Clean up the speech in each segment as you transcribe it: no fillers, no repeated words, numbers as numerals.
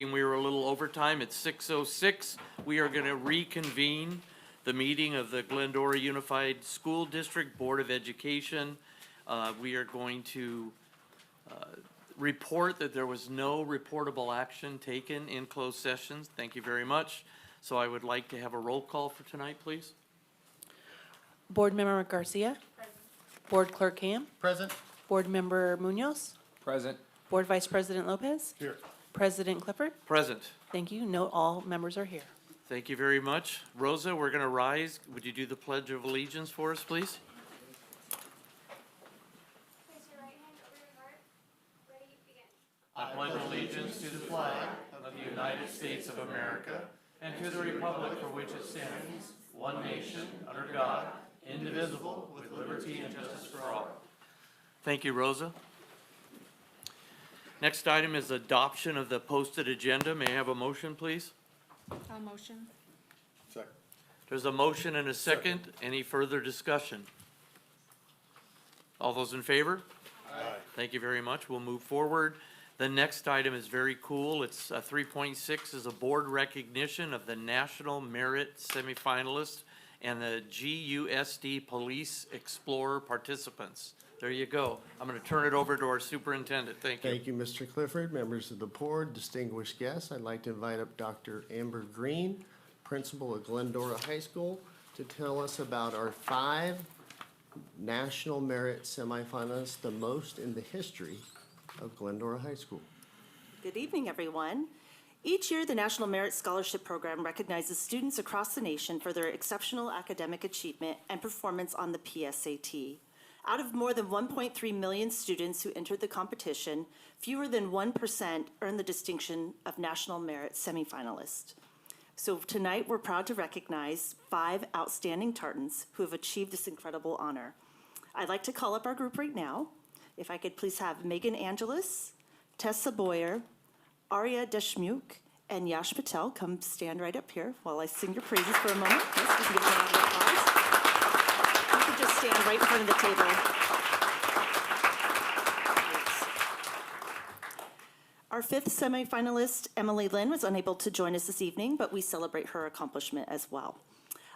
We were a little overtime at 6:06. We are going to reconvene the meeting of the Glendora Unified School District Board of Education. We are going to report that there was no reportable action taken in closed sessions. Thank you very much. So I would like to have a roll call for tonight, please. Board Member Garcia. Present. Board Clerk Ham. Present. Board Member Munoz. Present. Board Vice President Lopez. Here. President Clifford. Present. Thank you. Note all members are here. Thank you very much. Rosa, we're going to rise. Would you do the Pledge of Allegiance for us, please? Place your right hand over your heart. Ready, begin. I pledge allegiance to the flag of the United States of America and to the republic for which it stands, one nation, under God, indivisible, with liberty and justice for all. Thank you, Rosa. Next item is adoption of the posted agenda. May I have a motion, please? Motion. Second. There's a motion and a second. Any further discussion? All those in favor? Aye. Thank you very much. We'll move forward. The next item is very cool. It's 3.6 is a board recognition of the National Merit semifinalists and the GUSD Police Explorer participants. There you go. I'm going to turn it over to our superintendent. Thank you. Thank you, Mr. Clifford, members of the board, distinguished guests. I'd like to invite up Dr. Amber Green, principal of Glendora High School, to tell us about our 5 National Merit semifinalists, the most in the history of Glendora High School. Good evening, everyone. Each year, the National Merit Scholarship Program recognizes students across the nation for their exceptional academic achievement and performance on the PSAT. Out of more than 1.3 million students who entered the competition, fewer than 1% earned the distinction of National Merit semifinalist. So tonight, we're proud to recognize 5 outstanding Tartans who have achieved this incredible honor. I'd like to call up our group right now. If I could please have Megan Angelis, Tessa Boyer, Arya Deshmukh, and Yash Patel come stand right up here while I sing your praises for a moment. Yes, we can give them a round of applause. You can just stand right in front of the table. Our 5th semifinalist, Emily Lynn, was unable to join us this evening, but we celebrate her accomplishment as well.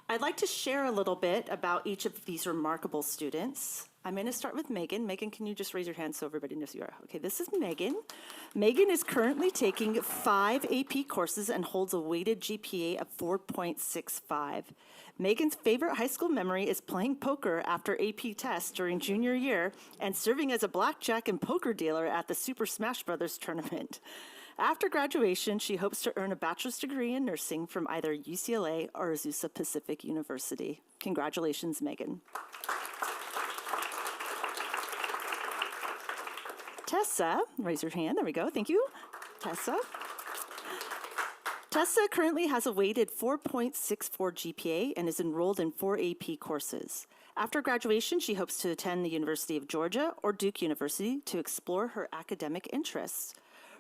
I'd like to share a little bit about each of these remarkable students. I'm going to start with Megan. Megan, can you just raise your hand so everybody knows who you are? Okay, this is Megan. Megan is currently taking 5 AP courses and holds a weighted GPA of 4.65. Megan's favorite high school memory is playing poker after AP tests during junior year and serving as a blackjack and poker dealer at the Super Smash Brothers tournament. After graduation, she hopes to earn a bachelor's degree in nursing from either UCLA or Azusa Pacific University. Congratulations, Megan. Tessa, raise your hand. There we go. Thank you. Tessa. Tessa currently has a weighted 4.64 GPA and is enrolled in 4 AP courses. After graduation, she hopes to attend the University of Georgia or Duke University to explore her academic interests.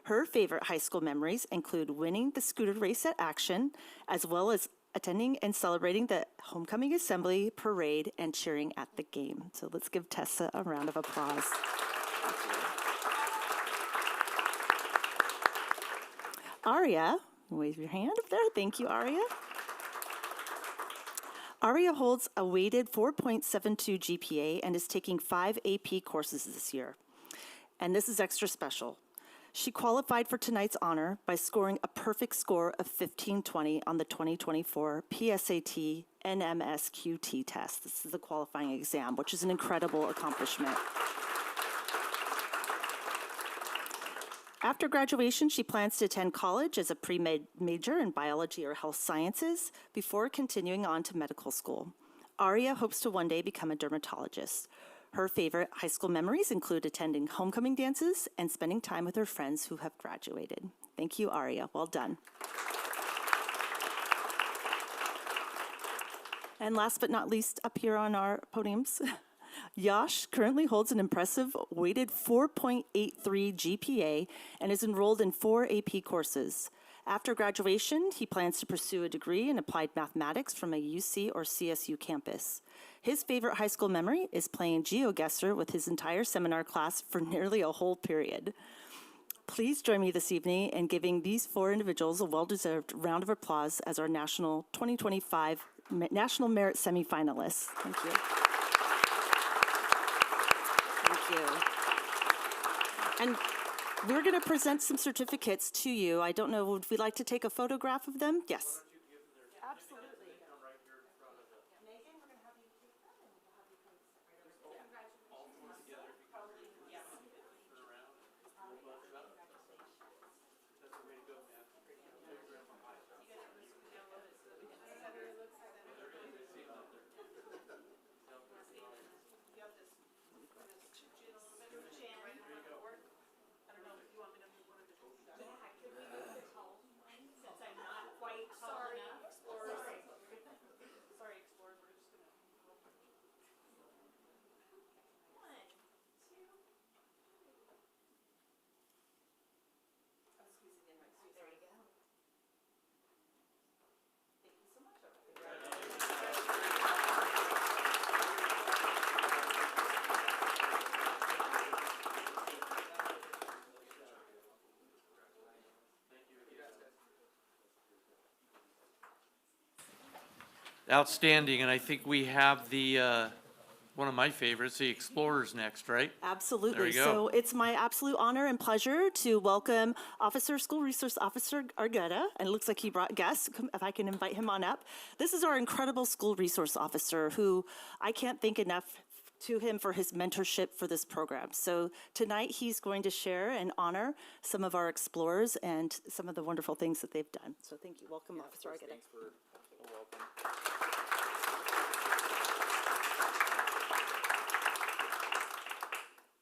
Her favorite high school memories include winning the scooter race at Action, as well as attending and celebrating the homecoming assembly, parade, and cheering at the game. So let's give Tessa a round of applause. Aria, wave your hand up there. Thank you, Aria. Aria holds a weighted 4.72 GPA and is taking 5 AP courses this year. And this is extra special. She qualified for tonight's honor by scoring a perfect score of 1520 on the 2024 PSAT NMSQT test. This is the qualifying exam, which is an incredible accomplishment. After graduation, she plans to attend college as a pre-med major in biology or health sciences before continuing on to medical school. Aria hopes to one day become a dermatologist. Her favorite high school memories include attending homecoming dances and spending time with her friends who have graduated. Thank you, Aria. Well done. And last but not least, up here on our podiums, Yash currently holds an impressive weighted 4.83 GPA and is enrolled in 4 AP courses. After graduation, he plans to pursue a degree in applied mathematics from a UC or CSU campus. His favorite high school memory is playing GeoGuessr with his entire seminar class for nearly a whole period. Please join me this evening in giving these 4 individuals a well-deserved round of applause as our National 2025 National Merit semifinalists. Thank you. Thank you. And we're going to present some certificates to you. I don't know, would we like to take a photograph of them? Yes. Absolutely. Outstanding, and I think we have the, one of my favorites, the Explorers next, right? Absolutely. There you go. So it's my absolute honor and pleasure to welcome School Resource Officer Argueta, and it looks like he brought guests, if I can invite him on up. This is our incredible School Resource Officer who I can't thank enough to him for his mentorship for this program. So tonight he's going to share and honor some of our explorers and some of the wonderful things that they've done. So thank you. Welcome, Officer Argueta. Thanks for the welcome.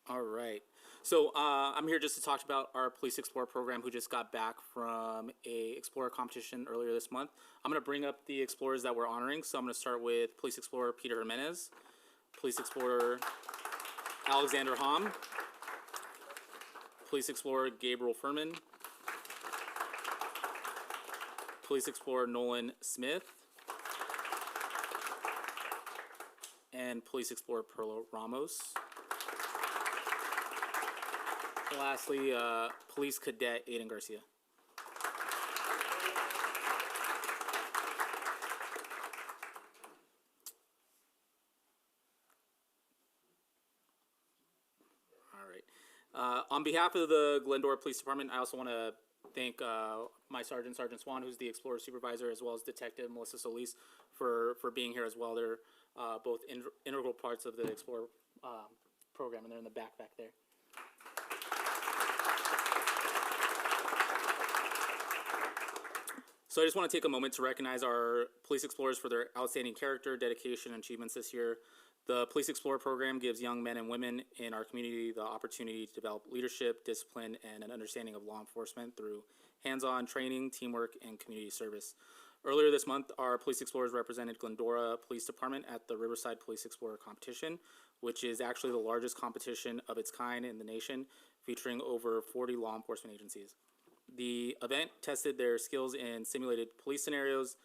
All right. So I'm here just to talk about our Police Explorer program who just got back from a Explorer competition earlier this month. I'm going to bring up the Explorers that we're honoring. So I'm going to start with Police Explorer Peter Jimenez, Police Explorer Alexander Hom, Police Explorer Gabriel Furman, Police Explorer Nolan Smith, and Police Explorer Perlo Ramos. And lastly, Police Cadet Aiden Garcia. All right. On behalf of the Glendora Police Department, I also want to thank my Sergeant Swan, who's the Explorer Supervisor, as well as Detective Melissa Solis for being here as well. They're both integral parts of the Explorer program, and they're in the back there. So I just want to take a moment to recognize our Police Explorers for their outstanding character, dedication, and achievements this year. The Police Explorer program gives young men and women in our community the opportunity to develop leadership, discipline, and an understanding of law enforcement through hands-on training, teamwork, and community service. Earlier this month, our Police Explorers represented Glendora Police Department at the Riverside Police Explorer Competition, which is actually the largest competition of its kind in the nation, featuring over 40 law enforcement agencies. The event tested their skills in simulated police scenarios,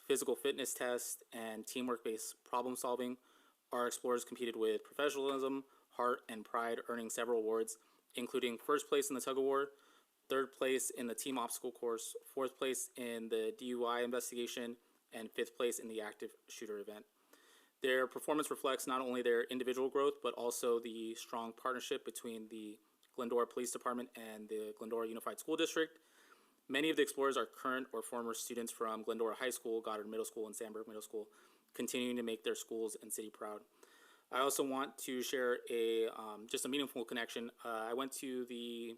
physical fitness tests, and teamwork-based problem solving. Our explorers competed with professionalism, heart, and pride, earning several awards, including first place in the tug-of-war, third place in the team obstacle course, fourth place in the DUI investigation, and fifth place in the active shooter event. Their performance reflects not only their individual growth, but also the strong partnership between the Glendora Police Department and the Glendora Unified School District. Many of the explorers are current or former students from Glendora High School, Goddard Middle School, and Sandburg Middle School, continuing to make their schools and city proud. I also want to share just a meaningful connection. I went to the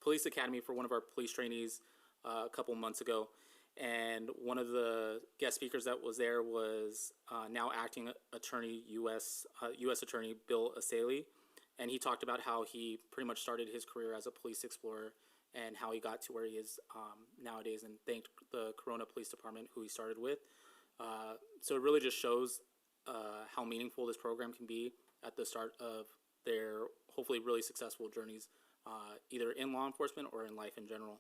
police academy for one of our police trainees a couple months ago, and one of the guest speakers that was there was now acting attorney, U.S. Attorney Bill Asaley, and he talked about how he pretty much started his career as a police explorer and how he got to where he is nowadays, and thanked the Corona Police Department, who he started with. So it really just shows how meaningful this program can be at the start of their hopefully really successful journeys, either in law enforcement or in life in general.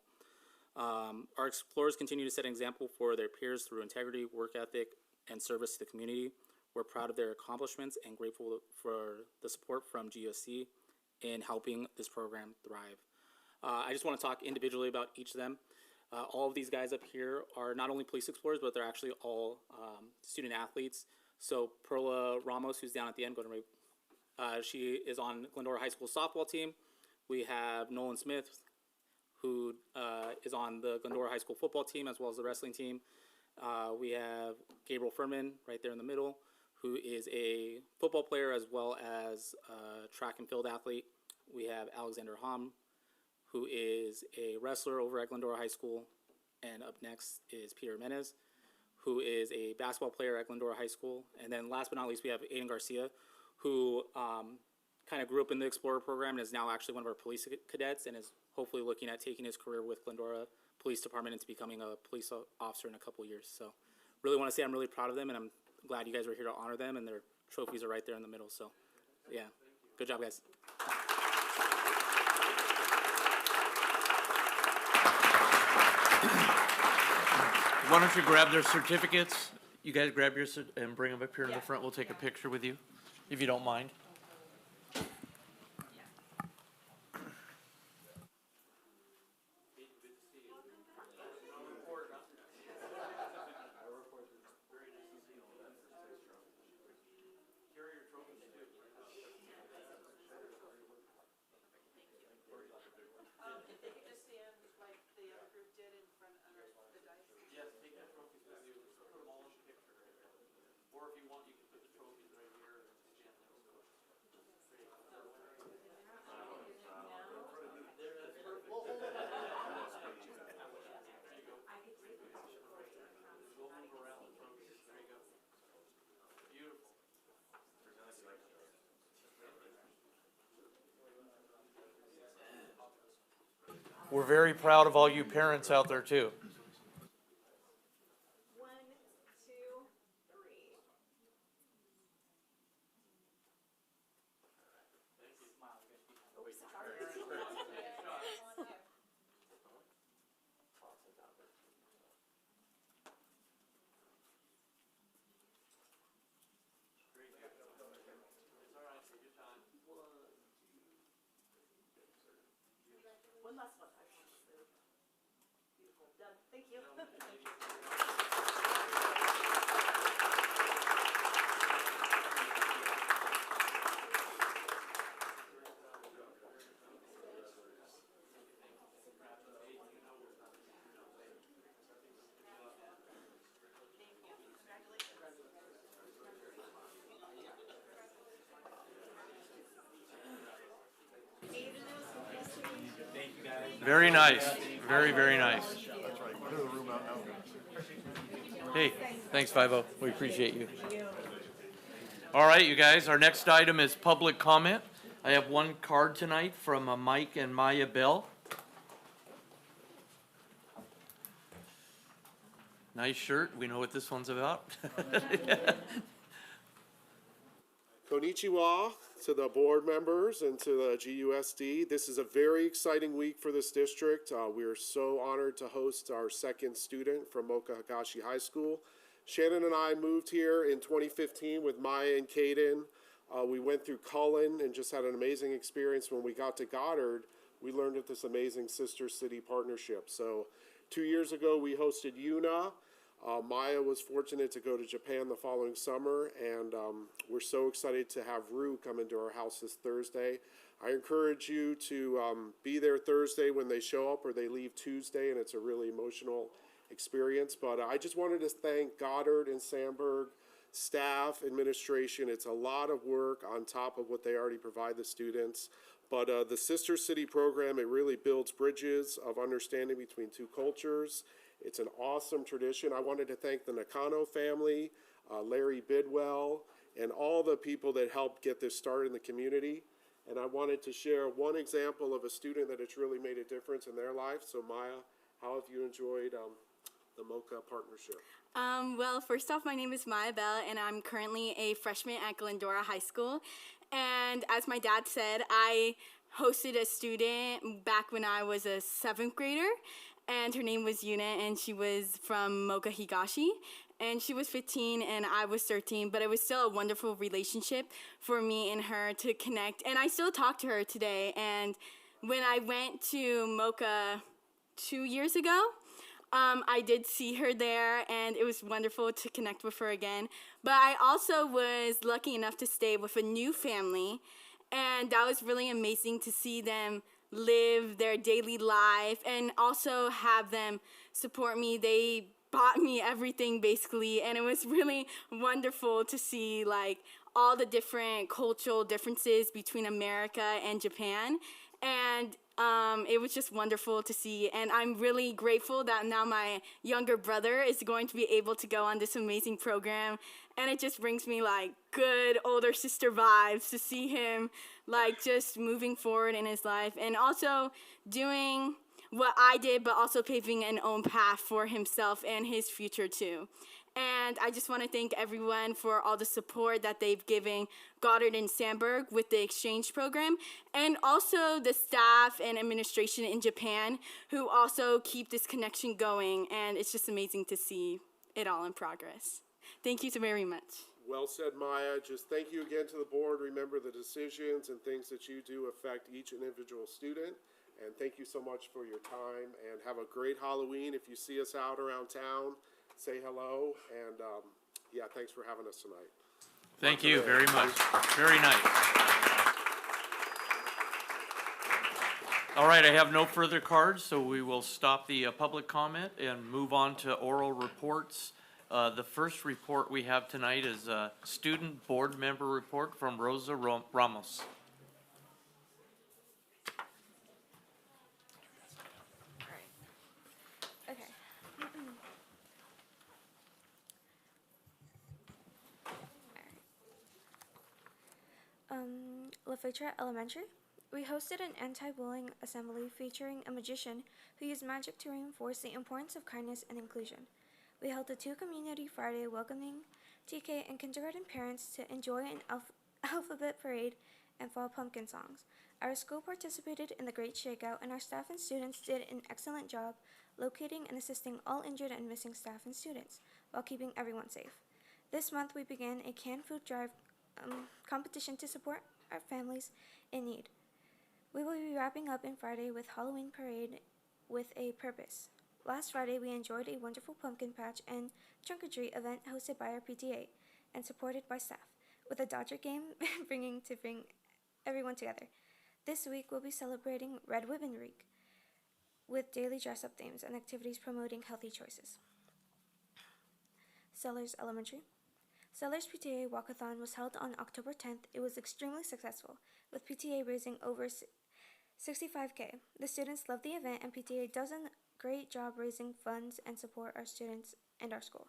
Our explorers continue to set an example for their peers through integrity, work ethic, and service to the community. We're proud of their accomplishments and grateful for the support from GSC in helping this program thrive. I just want to talk individually about each of them. All of these guys up here are not only police explorers, but they're actually all student athletes. So Perla Ramos, who's down at the end, go to she is on Glendora High School softball team. We have Nolan Smith, who is on the Glendora High School football team as well as the wrestling team. We have Gabriel Furman right there in the middle, who is a football player as well as a track and field athlete. We have Alexander Hom, who is a wrestler over at Glendora High School. And up next is Peter Jimenez, who is a basketball player at Glendora High School. And then last but not least, we have Aiden Garcia, who kind of grew up in the Explorer program and is now actually one of our police cadets and is hopefully looking at taking his career with Glendora Police Department into becoming a police officer in a couple years. So really want to say I'm really proud of them, and I'm glad you guys are here to honor them, and their trophies are right there in the middle. So yeah, good job, guys. Why don't you grab their certificates? You guys grab yours and bring them up here to the front. We'll take a picture with you, if you don't mind. Or if you want, you can put the trophies right here and stand next to it. We're very proud of all you parents out there too. One last one. Beautiful. Done. Thank you. Very nice. Very, very nice. Hey, thanks, 5-0. We appreciate you. All right, you guys, our next item is public comment. I have one card tonight from Mike and Maya Bell. Nice shirt. We know what this one's about. Konnichiwa to the board members and to the GUSD. This is a very exciting week for this district. We are so honored to host our second student from Moka Hagashi High School. Shannon and I moved here in 2015 with Maya and Kaden. We went through Cullen and just had an amazing experience. When we got to Goddard, we learned of this amazing sister city partnership. So 2 years ago, we hosted UNA. Maya was fortunate to go to Japan the following summer, and we're so excited to have Rue come into our house this Thursday. I encourage you to be there Thursday when they show up, or they leave Tuesday, and it's a really emotional experience. But I just wanted to thank Goddard and Sandburg staff, administration. It's a lot of work on top of what they already provide the students. But the Sister City program, it really builds bridges of understanding between two cultures. It's an awesome tradition. I wanted to thank the Nakano family, Larry Bidwell, and all the people that helped get this started in the community. And I wanted to share one example of a student that has really made a difference in their life. So Maya, how have you enjoyed the Moka partnership? Well, first off, my name is Maya Bell, and I'm currently a freshman at Glendora High School. And as my dad said, I hosted a student back when I was a 7th grader, and her name was Yuna, and she was from Moka Higashi. And she was 15 and I was 13, but it was still a wonderful relationship for me and her to connect. And I still talk to her today, and when I went to Mocha 2 years ago, I did see her there, and it was wonderful to connect with her again. But I also was lucky enough to stay with a new family, and that was really amazing to see them live their daily life and also have them support me. They bought me everything basically, and it was really wonderful to see like all the different cultural differences between America and Japan. And it was just wonderful to see, and I'm really grateful that now my younger brother is going to be able to go on this amazing program, and it just brings me like good older sister vibes to see him like just moving forward in his life and also doing what I did, but also paving an own path for himself and his future too. And I just want to thank everyone for all the support that they've given Goddard and Sandburg with the exchange program, and also the staff and administration in Japan who also keep this connection going. And it's just amazing to see it all in progress. Thank you so very much. Well said, Maya. Just thank you again to the board. Remember, the decisions and things that you do affect each individual student. And thank you so much for your time, and have a great Halloween. If you see us out around town, say hello, and yeah, thanks for having us tonight. Thank you very much. Very nice. All right, I have no further cards, so we will stop the public comment and move on to oral reports. The first report we have tonight is a student board member report from Rosa Ramos. Okay. Lafayette Elementary. We hosted an anti-bullying assembly featuring a magician who used magic to reinforce the importance of kindness and inclusion. We held a 2 Community Friday welcoming TK and kindergarten parents to enjoy an alphabet parade and fall pumpkin songs. Our school participated in the Great Shakeout, and our staff and students did an excellent job locating and assisting all injured and missing staff and students while keeping everyone safe. This month we began a canned food drive competition to support our families in need. We will be wrapping up in Friday with Halloween parade with a purpose. Last Friday we enjoyed a wonderful pumpkin patch and trunk or treat event hosted by our PTA and supported by staff, with a Dodger game bring everyone together. This week we'll be celebrating Red Ribbon Week with daily dress-up themes and activities promoting healthy choices. Sellers Elementary. Sellers PTA Walkathon was held on October 10th. It was extremely successful, with PTA raising over $65K. The students loved the event, and PTA does a great job raising funds and support our students and our school.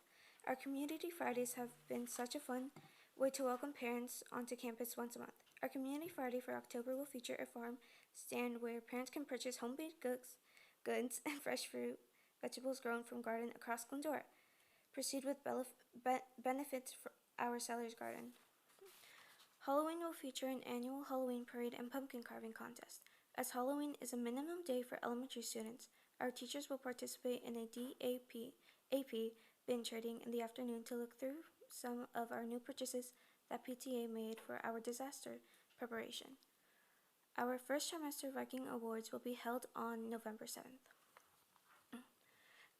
Our Community Fridays have been such a fun way to welcome parents onto campus once a month. Our Community Friday for October will feature a farm stand where parents can purchase home-baked goods and fresh fruit, vegetables grown from garden across Glendora. Proceed with benefits for our Sellers Garden. Halloween will feature an annual Halloween parade and pumpkin carving contest. As Halloween is a minimum day for elementary students, our teachers will participate in a AP bin trading in the afternoon to look through some of our new purchases that PTA made for our disaster preparation. Our first trimester Viking Awards will be held on November 7th.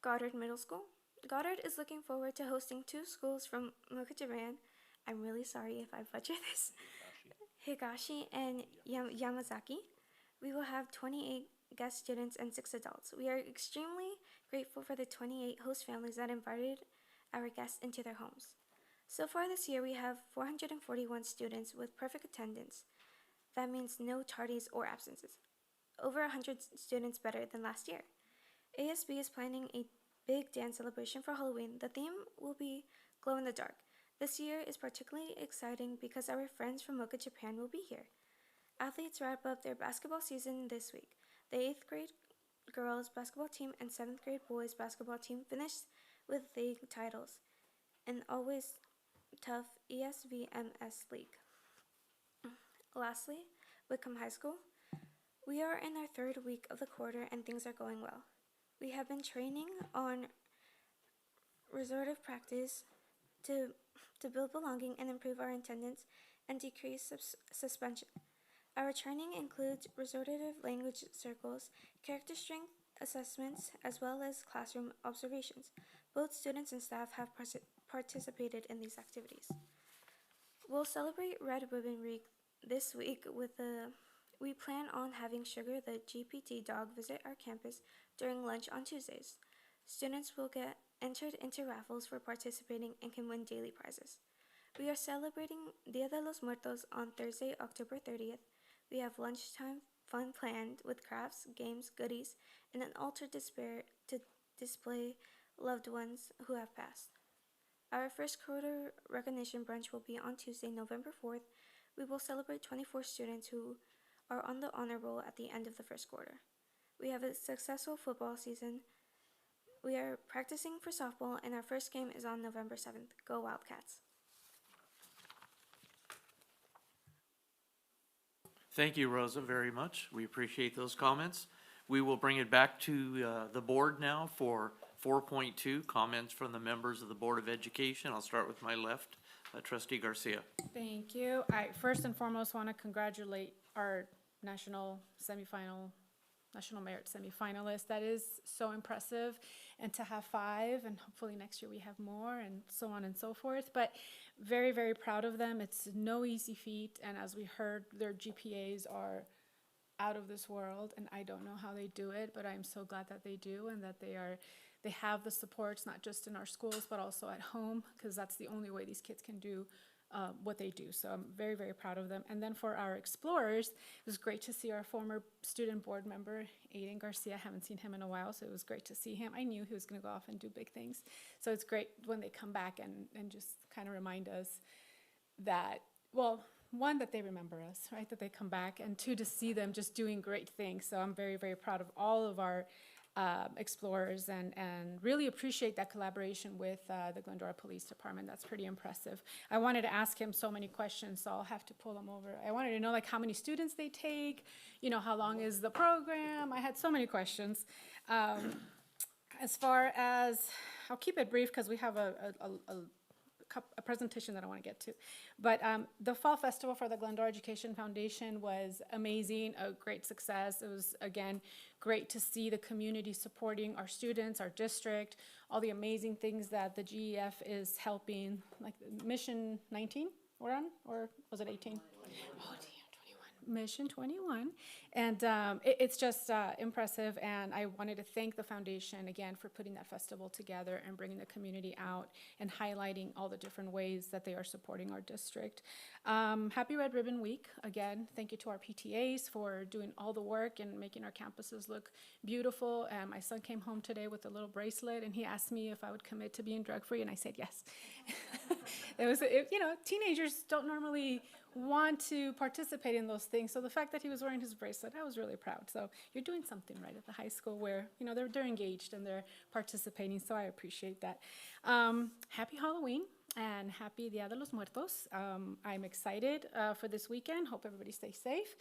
Goddard Middle School. Goddard is looking forward to hosting 2 schools from Mocha Japan. I'm really sorry if I butcher this. Higashi and Yamazaki. We will have 28 guest students and 6 adults. We are extremely grateful for the 28 host families that invited our guests into their homes. So far this year, we have 441 students with perfect attendance. That means no tardies or absences. Over 100 students better than last year. ASB is planning a big dance celebration for Halloween. The theme will be glow in the dark. This year is particularly exciting because our friends from Mocha Japan will be here. Athletes wrap up their basketball season this week. The 8th grade girls basketball team and 7th grade boys basketball team finished with league titles, and always tough ESVMS league. Lastly, Wickham High School. We are in our 3rd week of the quarter and things are going well. We have been training on restorative practice to build belonging and improve our attendance and decrease suspension. Our training includes restorative language circles, character strength assessments, as well as classroom observations. Both students and staff have participated in these activities. We'll celebrate Red Ribbon Week this week with we plan on having Sugar the GPT dog visit our campus during lunch on Tuesdays. Students will get entered into raffles for participating and can win daily prizes. We are celebrating Dia de los Muertos on Thursday, October 30th. We have lunchtime fun planned with crafts, games, goodies, and an altar to display loved ones who have passed. Our first quarter recognition brunch will be on Tuesday, November 4th. We will celebrate 24 students who are on the honor roll at the end of the first quarter. We have a successful football season. We are practicing for softball, and our first game is on November 7th. Go Wildcats! Thank you, Rosa, very much. We appreciate those comments. We will bring it back to the board now for 4.2, comments from the members of the Board of Education. I'll start with my left, Trustee Garcia. Thank you. I first and foremost want to congratulate our national merit semifinalists. That is so impressive. And to have 5, and hopefully next year we have more, and so on and so forth. But very, very proud of them. It's no easy feat. And as we heard, their GPAs are out of this world, and I don't know how they do it, but I'm so glad that they do, and that they have the supports, not just in our schools, but also at home, because that's the only way these kids can do what they do. So I'm very, very proud of them. And then for our explorers, it was great to see our former student board member, Aiden Garcia. I haven't seen him in a while, so it was great to see him. I knew he was going to go off and do big things. So it's great when they come back and just kind of remind us that, well, one, that they remember us, right, that they come back, and 2, to see them just doing great things. So I'm very, very proud of all of our explorers, and really appreciate that collaboration with the Glendora Police Department. That's pretty impressive. I wanted to ask him so many questions, so I'll have to pull them over. I wanted to know, like, how many students they take, how long is the program? I had so many questions. As far as, I'll keep it brief because we have a presentation that I want to get to. But the Fall Festival for the Glendora Education Foundation was amazing, a great success. It was, again, great to see the community supporting our students, our district, all the amazing things that the GEF is helping, like Mission 19 we're on, or was it 18? Oh, damn. Mission 21, and it's just impressive, and I wanted to thank the foundation again for putting that festival together and bringing the community out and highlighting all the different ways that they are supporting our district. Happy Red Ribbon Week again. Thank you to our PTAs for doing all the work and making our campuses look beautiful. My son came home today with a little bracelet, and he asked me if I would commit to being drug-free, and I said yes. Teenagers don't normally want to participate in those things. So the fact that he was wearing his bracelet, I was really proud. So you're doing something right at the high school where, they're engaged and they're participating. So I appreciate that. Happy Halloween and happy Dia de los Muertos. I'm excited for this weekend. Hope everybody stays safe,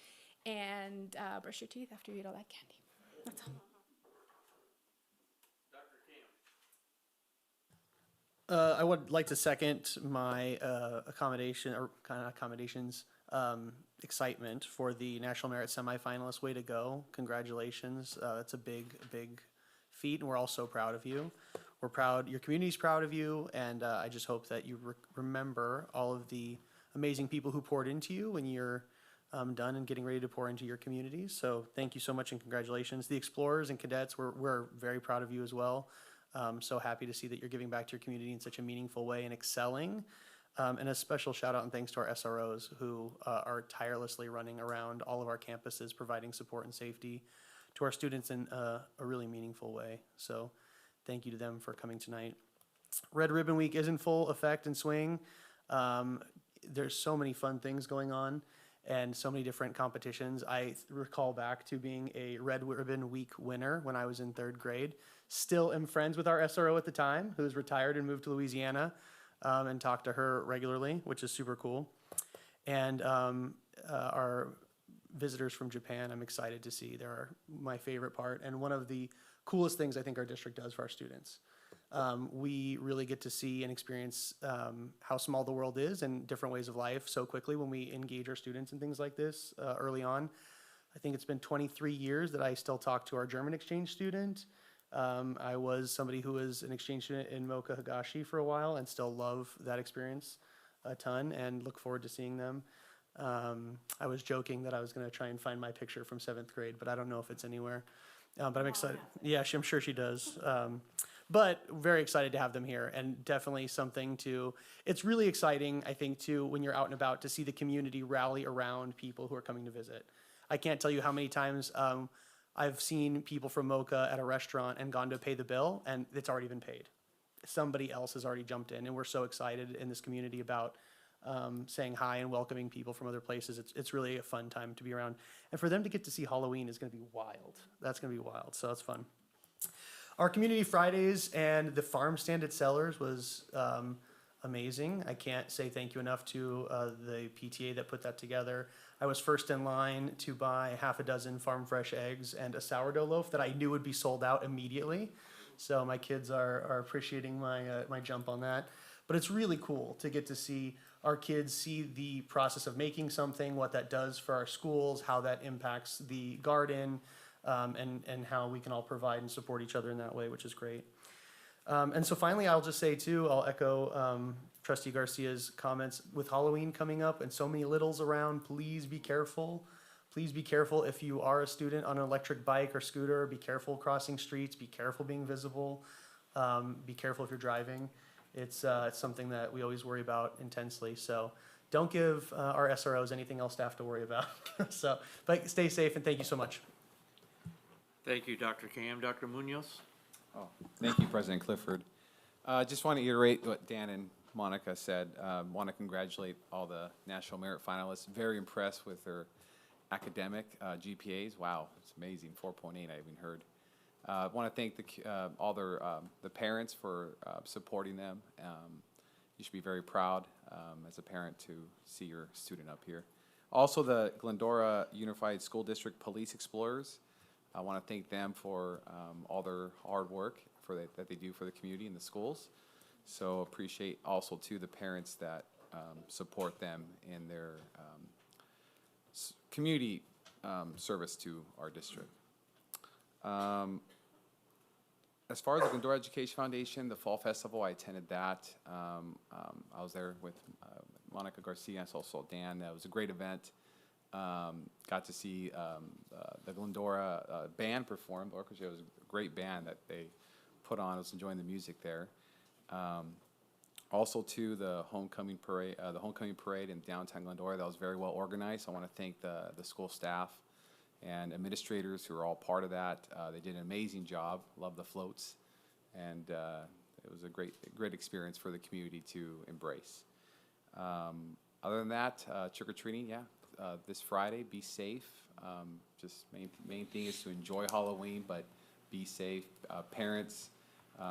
and brush your teeth after you eat all that candy. That's all. I would like to second my accommodations excitement for the National Merit semifinalists. Way to go. Congratulations. That's a big feat, and we're all so proud of you. We're proud, your community's proud of you, and I just hope that you remember all of the amazing people who poured into you when you're done and getting ready to pour into your communities. So thank you so much, and congratulations. The Explorers and Cadets, we're very proud of you as well. So happy to see that you're giving back to your community in such a meaningful way and excelling. And a special shout out and thanks to our SROs who are tirelessly running around all of our campuses, providing support and safety to our students in a really meaningful way. So thank you to them for coming tonight. Red Ribbon Week is in full effect and swing. There's so many fun things going on and so many different competitions. I recall back to being a Red Ribbon Week winner when I was in 3rd grade. Still am friends with our SRO at the time, who's retired and moved to Louisiana, and talk to her regularly, which is super cool. And our visitors from Japan, I'm excited to see. They're my favorite part, and one of the coolest things I think our district does for our students. We really get to see and experience how small the world is and different ways of life so quickly when we engage our students in things like this early on. I think it's been 23 years that I still talk to our German exchange student. I was somebody who was an exchange student in Mocha Higashi for a while and still love that experience a ton and look forward to seeing them. I was joking that I was going to try and find my picture from 7th grade, but I don't know if it's anywhere. But I'm excited. Yeah, I'm sure she does. But very excited to have them here, and definitely something to, it's really exciting, I think, too, when you're out and about to see the community rally around people who are coming to visit. I can't tell you how many times I've seen people from Mocha at a restaurant and gone to pay the bill, and it's already been paid. Somebody else has already jumped in, and we're so excited in this community about saying hi and welcoming people from other places. It's really a fun time to be around. And for them to get to see Halloween is going to be wild. That's going to be wild, so it's fun. Our Community Fridays and the farm stand at Sellers was amazing. I can't say thank you enough to the PTA that put that together. I was first in line to buy half a dozen farm fresh eggs and a sourdough loaf that I knew would be sold out immediately. So my kids are appreciating my jump on that. But it's really cool to get to see our kids see the process of making something, what that does for our schools, how that impacts the garden, and how we can all provide and support each other in that way, which is great. And so finally, I'll just say too, I'll echo Trustee Garcia's comments. With Halloween coming up and so many littles around, please be careful. Please be careful if you are a student on an electric bike or scooter. Be careful crossing streets. Be careful being visible. Be careful if you're driving. It's something that we always worry about intensely. So don't give our SROs anything else to have to worry about. But stay safe, and thank you so much. Thank you, Dr. Cam. Dr. Munoz? Oh, thank you, President Clifford. Just want to iterate what Dan and Monica said. Want to congratulate all the National Merit finalists. Very impressed with their academic GPAs. Wow, it's amazing. 4.8, I even heard. Want to thank all the parents for supporting them. You should be very proud as a parent to see your student up here. Also, the Glendora Unified School District Police Explorers. I want to thank them for all their hard work that they do for the community and the schools. So appreciate also too the parents that support them in their community service to our district. As far as the Glendora Education Foundation, the Fall Festival, I attended that. I was there with Monica Garcia, I also Dan. That was a great event. Got to see the Glendora band perform. The orchestra was a great band that they put on. I was enjoying the music there. Also, to the homecoming parade in downtown Glendora. That was very well organized. I want to thank the school staff and administrators who are all part of that. They did an amazing job. Love the floats, and it was a great experience for the community to embrace. Other than that, trick-or-treating, yeah. This Friday, be safe. Just main thing is to enjoy Halloween, but be safe. Parents,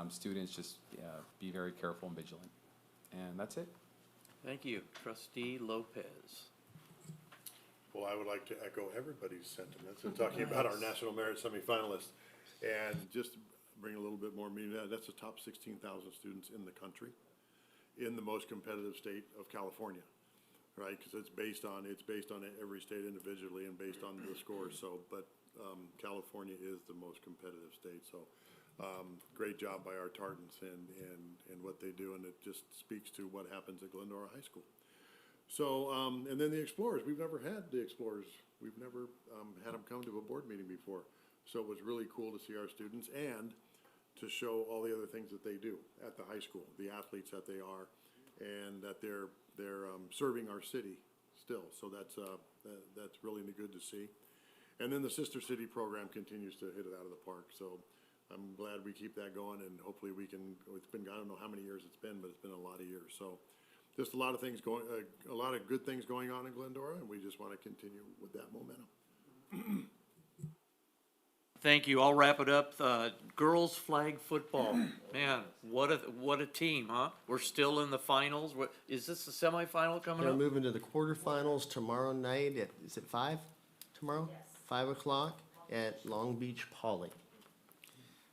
students, just be very careful and vigilant. And that's it. Thank you. Trustee Lopez. Well, I would like to echo everybody's sentiments in talking about our National Merit semifinalists. And just bring a little bit more meaning, that's the top 16,000 students in the country, in the most competitive state of California. Right, because it's based on every state individually and based on the scores. So, but California is the most competitive state. So, great job by our Tartans and what they do, and it just speaks to what happens at Glendora High School. So, and then the Explorers. We've never had the Explorers. We've never had them come to a board meeting before. So it was really cool to see our students and to show all the other things that they do at the high school, the athletes that they are, and that they're serving our city still. So that's really good to see. And then the Sister City program continues to hit it out of the park. So I'm glad we keep that going, and hopefully we can. It's been, I don't know how many years it's been, but it's been a lot of years. So just a lot of things going, a lot of good things going on in Glendora, and we just want to continue with that momentum. Thank you. I'll wrap it up. Girls flag football. Man, what a team, huh? We're still in the finals. Is this the semifinal coming They're up? moving to the quarterfinals tomorrow night is it 5 tomorrow? Yes. 5 o'clock at Long Beach Poly.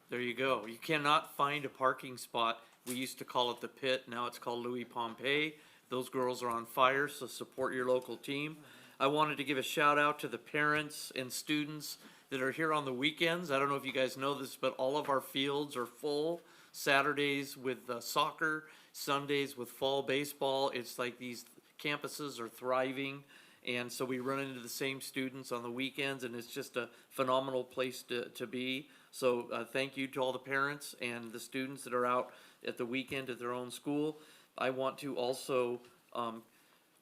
There you go. You cannot find a parking spot. We used to call it the Pit, now it's called Louis Pompey. Those girls are on fire, so support your local team. I wanted to give a shout out to the parents and students that are here on the weekends. I don't know if you guys know this, but all of our fields are full. Saturdays with soccer, Sundays with fall baseball. It's like these campuses are thriving. And so we run into the same students on the weekends, and it's just a phenomenal place to be. So thank you to all the parents and the students that are out at the weekend at their own school. I want to also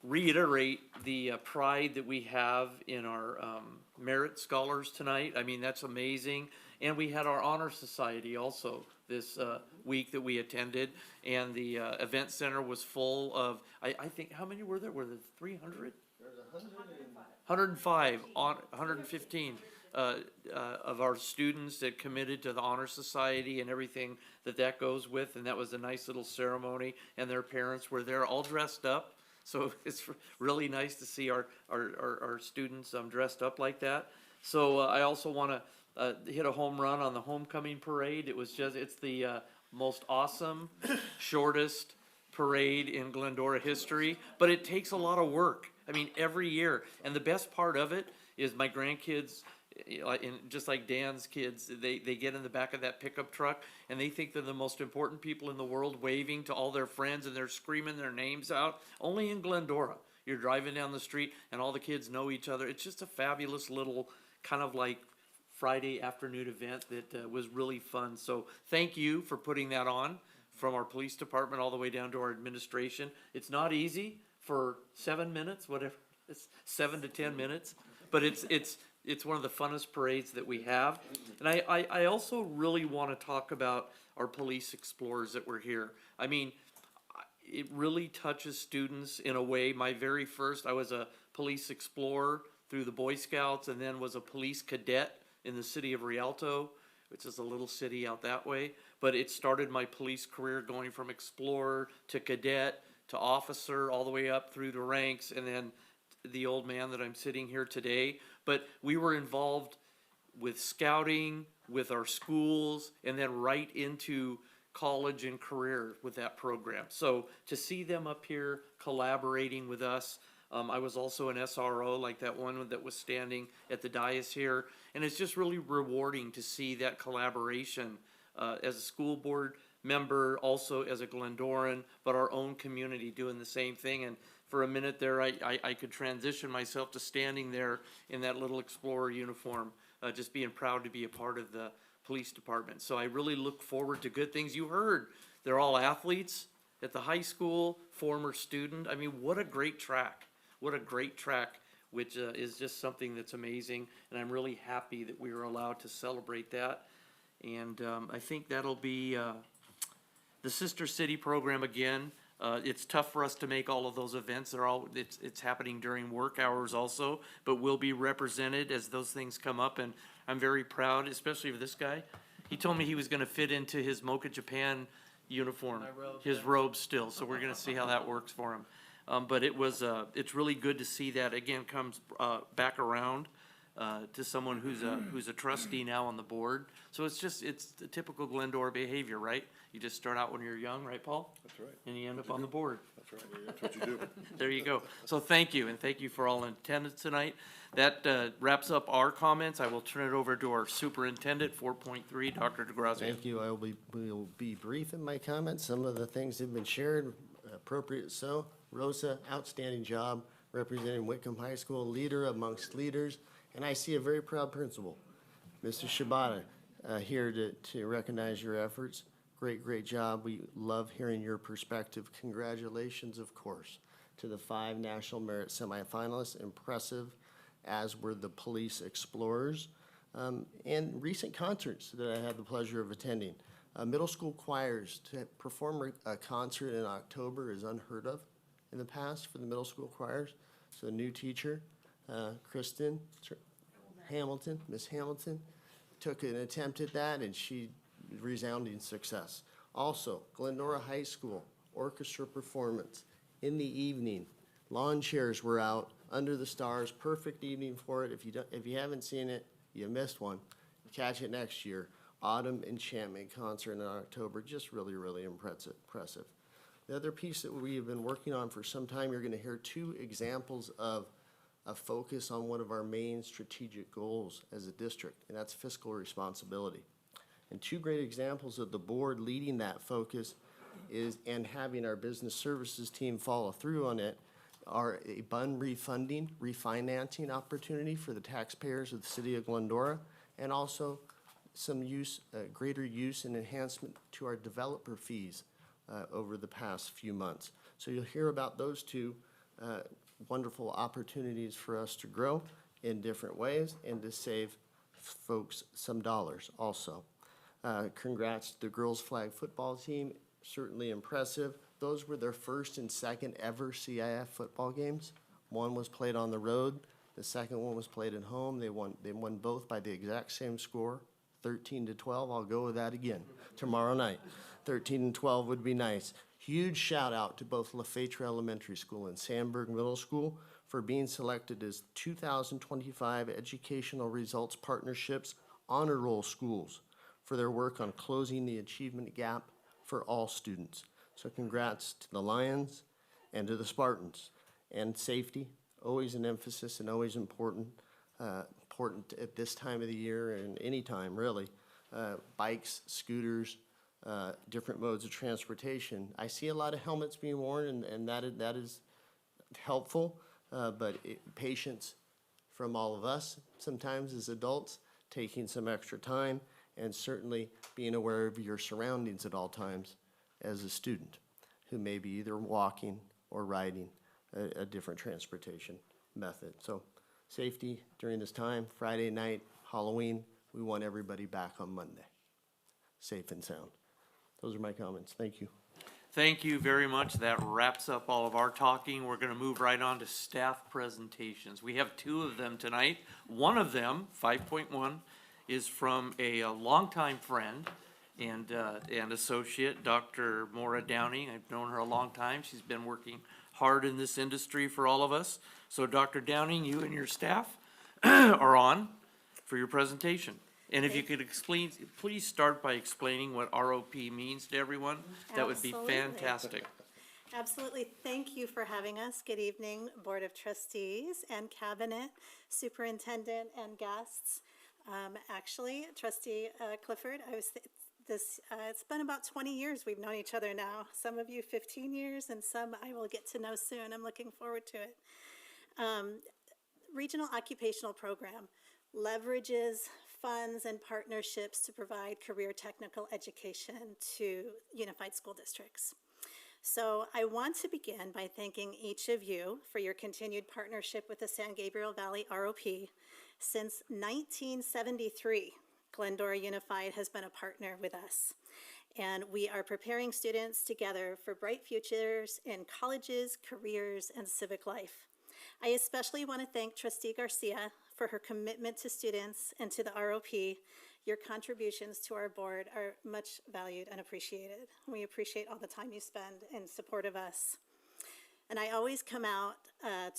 reiterate the pride that we have in our merit scholars tonight. I mean, that's amazing. And we had our honor society also this week that we attended, and the event center was full of, I think, how many were there? Were there 300? 105, 115 of our students that committed to the Honor Society and everything that goes with, and that was a nice little ceremony, and their parents were there all dressed up, so it's really nice to see our students dressed up like that. So I also want to hit a home run on the homecoming parade. It's the most awesome, shortest parade in Glendora history, but it takes a lot of work. I mean, every year. And the best part of it is my grandkids, and just like Dan's kids, they get in the back of that pickup truck and they think they're the most important people in the world, waving to all their friends, and they're screaming their names out. Only in Glendora. You're driving down the street and all the kids know each other. It's just a fabulous little kind of like Friday afternoon event that was really fun. So thank you for putting that on, from our police department all the way down to our administration. It's not easy for 7 minutes, whatever, it's 7 to 10 minutes, but it's one of the funnest parades that we have. And I also really want to talk about our police explorers that were here. I mean, it really touches students in a way. My very first, I was a police explorer through the Boy Scouts, and then was a police cadet in the city of Rialto, which is a little city out that way. But it started my police career going from explorer to cadet to officer, all the way up through the ranks, and then the old man that I'm sitting here today. But we were involved with scouting, with our schools, and then right into college and career with that program. So to see them up here collaborating with us, I was also an SRO, like that one that was standing at the dais here, and it's just really rewarding to see that collaboration as a school board member, also as a Glendoran, but our own community doing the same thing. And for a minute there, I could transition myself to standing there in that little explorer uniform, just being proud to be a part of the police department. So I really look forward to good things. You heard, they're all athletes at the high school, former student. I mean, what a great track. What a great track, which is just something that's amazing. And I'm really happy that we were allowed to celebrate that. And I think that'll be the Sister City program again. It's tough for us to make all of those events. It's happening during work hours also, but we'll be represented as those things come up. And I'm very proud, especially of this guy. He told me he was going to fit into his Mocha Japan uniform, his robe still. So we're going to see how that works for him. But it's really good to see that again comes back around. To someone who's a trustee now on the board. So it's the typical Glendora behavior, right? You just start out when you're young, right, Paul? That's right. And you end up on the board. That's right. That's what you do. There you go. So thank you, and thank you for all in attendance tonight. That wraps up our comments. I will turn it over to our superintendent, 4.3, Dr. DeGrazia. Thank you. Will be brief in my comments. Some of the things have been shared, appropriate so. Rosa, outstanding job representing Whitcomb High School, leader amongst leaders. And I see a very proud principal, Mr. Shibata, here to recognize your efforts. Great job. We love hearing your perspective. Congratulations, of course, to the 5 National Merit semifinalists. Impressive, as were the police explorers. And recent concerts that I had the pleasure of attending. Middle school choirs to perform a concert in October is unheard of in the past for the middle school choirs. So a new teacher, Kristen Hamilton, Miss Hamilton, took an attempt at that, and she resounding success. Also, Glendora High School orchestra performance in the evening. Lawn chairs were out under the stars. Perfect evening for it. If you haven't seen it, you missed one. Catch it next year. Autumn Enchantment concert in October, just really, really impressive. The other piece that we have been working on for some time, you're gonna hear two examples of a focus on one of our main strategic goals as a district, and that's fiscal responsibility. And two great examples of the board leading that focus is, and having our business services team follow through on it, are a bond refinancing opportunity for the taxpayers of the city of Glendora, and also some greater use and enhancement to our developer fees over the past few months. So you'll hear about those two wonderful opportunities for us to grow in different ways and to save folks some dollars also. Congrats to the girls flag football team, certainly impressive. Those were their first and second ever CIF football games. One was played on the road, the second one was played at home. They won both by the exact same score, 13-12. I'll go with that again tomorrow night. 13-12 would be nice. Huge shout out to both LaFetre Elementary School and Sandburg Middle School for being selected as 2025 Educational Results Partnerships Honor Roll schools for their work on closing the achievement gap for all students. So congrats to the Lions and to the Spartans. And safety, always an emphasis and always important at this time of the year and any time really. Bikes, scooters, different modes of transportation. I see a lot of helmets being worn, and that is helpful, but patience from all of us sometimes as adults, taking some extra time, and certainly being aware of your surroundings at all times as a student who may be either walking or riding a different transportation method. So safety during this time, Friday night, Halloween, we want everybody back on Monday, safe and sound. Those are my comments. Thank you. Thank you very much. That wraps up all of our talking. We're going to move right on to staff presentations. We have two of them tonight. One of them, 5.1, is from a longtime friend and associate, Dr. Maura Downing. I've known her a long time. She's been working hard in this industry for all of us. So Dr. Downing, you and your staff are on for your presentation. And if you could explain, please start by explaining what ROP means to everyone. That would be fantastic. Absolutely. Thank you for having us. Good evening, Board of Trustees and Cabinet, Superintendent and guests. Actually, Trustee Clifford, it's been about 20 years we've known each other now. Some of you 15 years and some I will get to know soon. I'm looking forward to it. Regional Occupational Program leverages funds and partnerships to provide career technical education to unified school districts. So I want to begin by thanking each of you for your continued partnership with the San Gabriel Valley ROP. Since 1973, Glendora Unified has been a partner with us, and we are preparing students together for bright futures in colleges, careers, and civic life. I especially want to thank Trustee Garcia for her commitment to students and to the ROP. Your contributions to our board are much valued and appreciated. We appreciate all the time you spend in support of us. And I always come out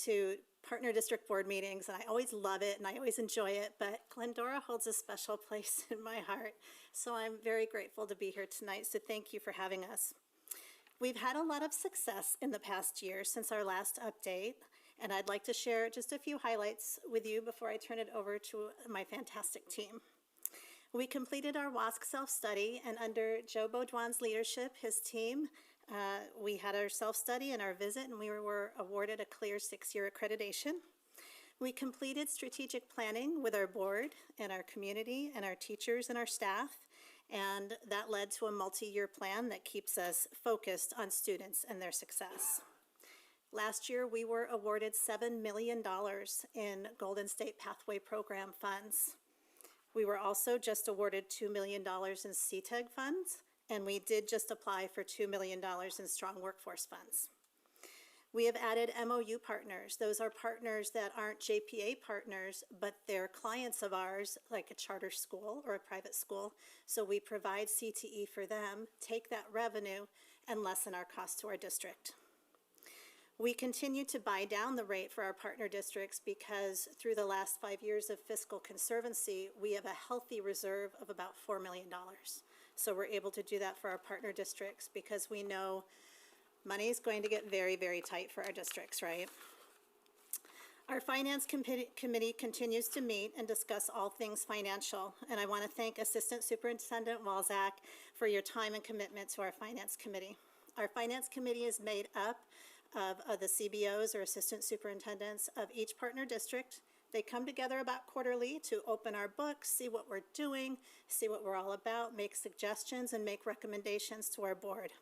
to partner district board meetings, and I always love it and I always enjoy it, but Glendora holds a special place in my heart. So I'm very grateful to be here tonight, so thank you for having us. We've had a lot of success in the past year since our last update, and I'd like to share just a few highlights with you before I turn it over to my fantastic team. We completed our WASC self-study, and under Joe Baudouin's leadership, his team, we had our self-study and our visit, and we were awarded a clear 6-year accreditation. We completed strategic planning with our board and our community and our teachers and our staff, and that led to a multi-year plan that keeps us focused on students and their success. Last year, we were awarded $7 million in Golden State Pathway Program funds. We were also just awarded $2 million in CTEG funds, and we did just apply for $2 million in Strong Workforce funds. We have added MOU partners. Those are partners that aren't JPA partners, but they're clients of ours, like a charter school or a private school. So we provide CTE for them, take that revenue, and lessen our cost to our district. We continue to buy down the rate for our partner districts because through the last 5 years of fiscal conservancy, we have a healthy reserve of about $4 million. So we're able to do that for our partner districts because we know money is going to get very, very tight for our districts, right? Our Finance Committee continues to meet and discuss all things financial, and I want to thank Assistant Superintendent Walzak for your time and commitment to our Finance Committee. Our Finance Committee is made up of the CBOs or Assistant Superintendents of each partner district. They come together about quarterly to open our books, see what we're doing, see what we're all about, make suggestions, and make recommendations to our board.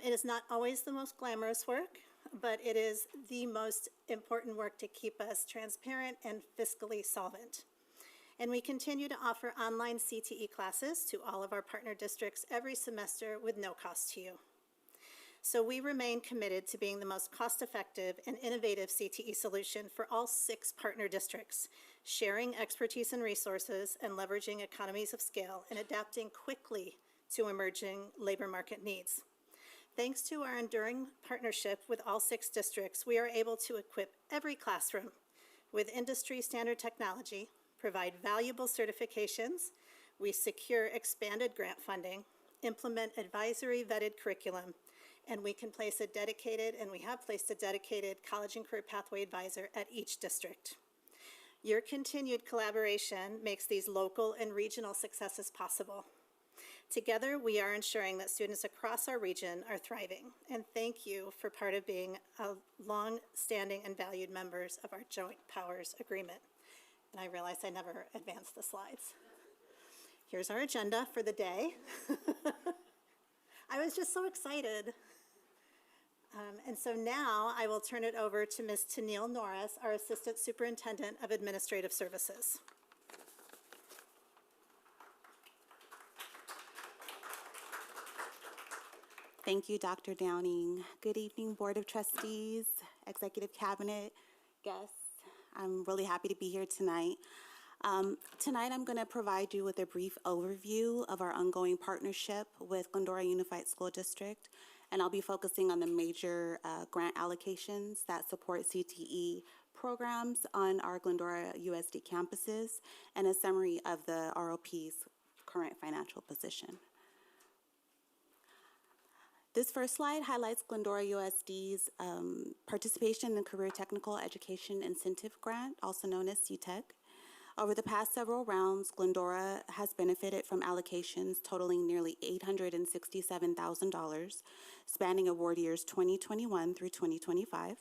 It is not always the most glamorous work, but it is the most important work to keep us transparent and fiscally solvent. And we continue to offer online CTE classes to all of our partner districts every semester with no cost to you. So we remain committed to being the most cost-effective and innovative CTE solution for all 6 partner districts, sharing expertise and resources and leveraging economies of scale and adapting quickly to emerging labor market needs. Thanks to our enduring partnership with all 6 districts, we are able to equip every classroom with industry standard technology, provide valuable certifications, we secure expanded grant funding, implement advisory vetted curriculum, and we can place a dedicated, and we have placed a dedicated college and career pathway advisor at each district. Your continued collaboration makes these local and regional successes possible. Together, we are ensuring that students across our region are thriving, and thank you for part of being a long-standing and valued members of our Joint Powers Agreement. And I realize I never advanced the slides. Here's our agenda for the day. I was just so excited. And so now I will turn it over to Ms. Tennille Norris, our Assistant Superintendent of Administrative Services. Thank you, Dr. Downing. Good evening, Board of Trustees, Executive Cabinet, guests. I'm really happy to be here tonight. Tonight, I'm going to provide you with a brief overview of our ongoing partnership with Glendora Unified School District, and I'll be focusing on the major grant allocations that support CTE programs on our Glendora USD campuses, and a summary of the ROP's current financial position. This first slide highlights Glendora USD's participation in the Career Technical Education Incentive Grant, also known as CTEC. Over the past several rounds, Glendora has benefited from allocations totaling nearly $867,000, spanning award years 2021 through 2025.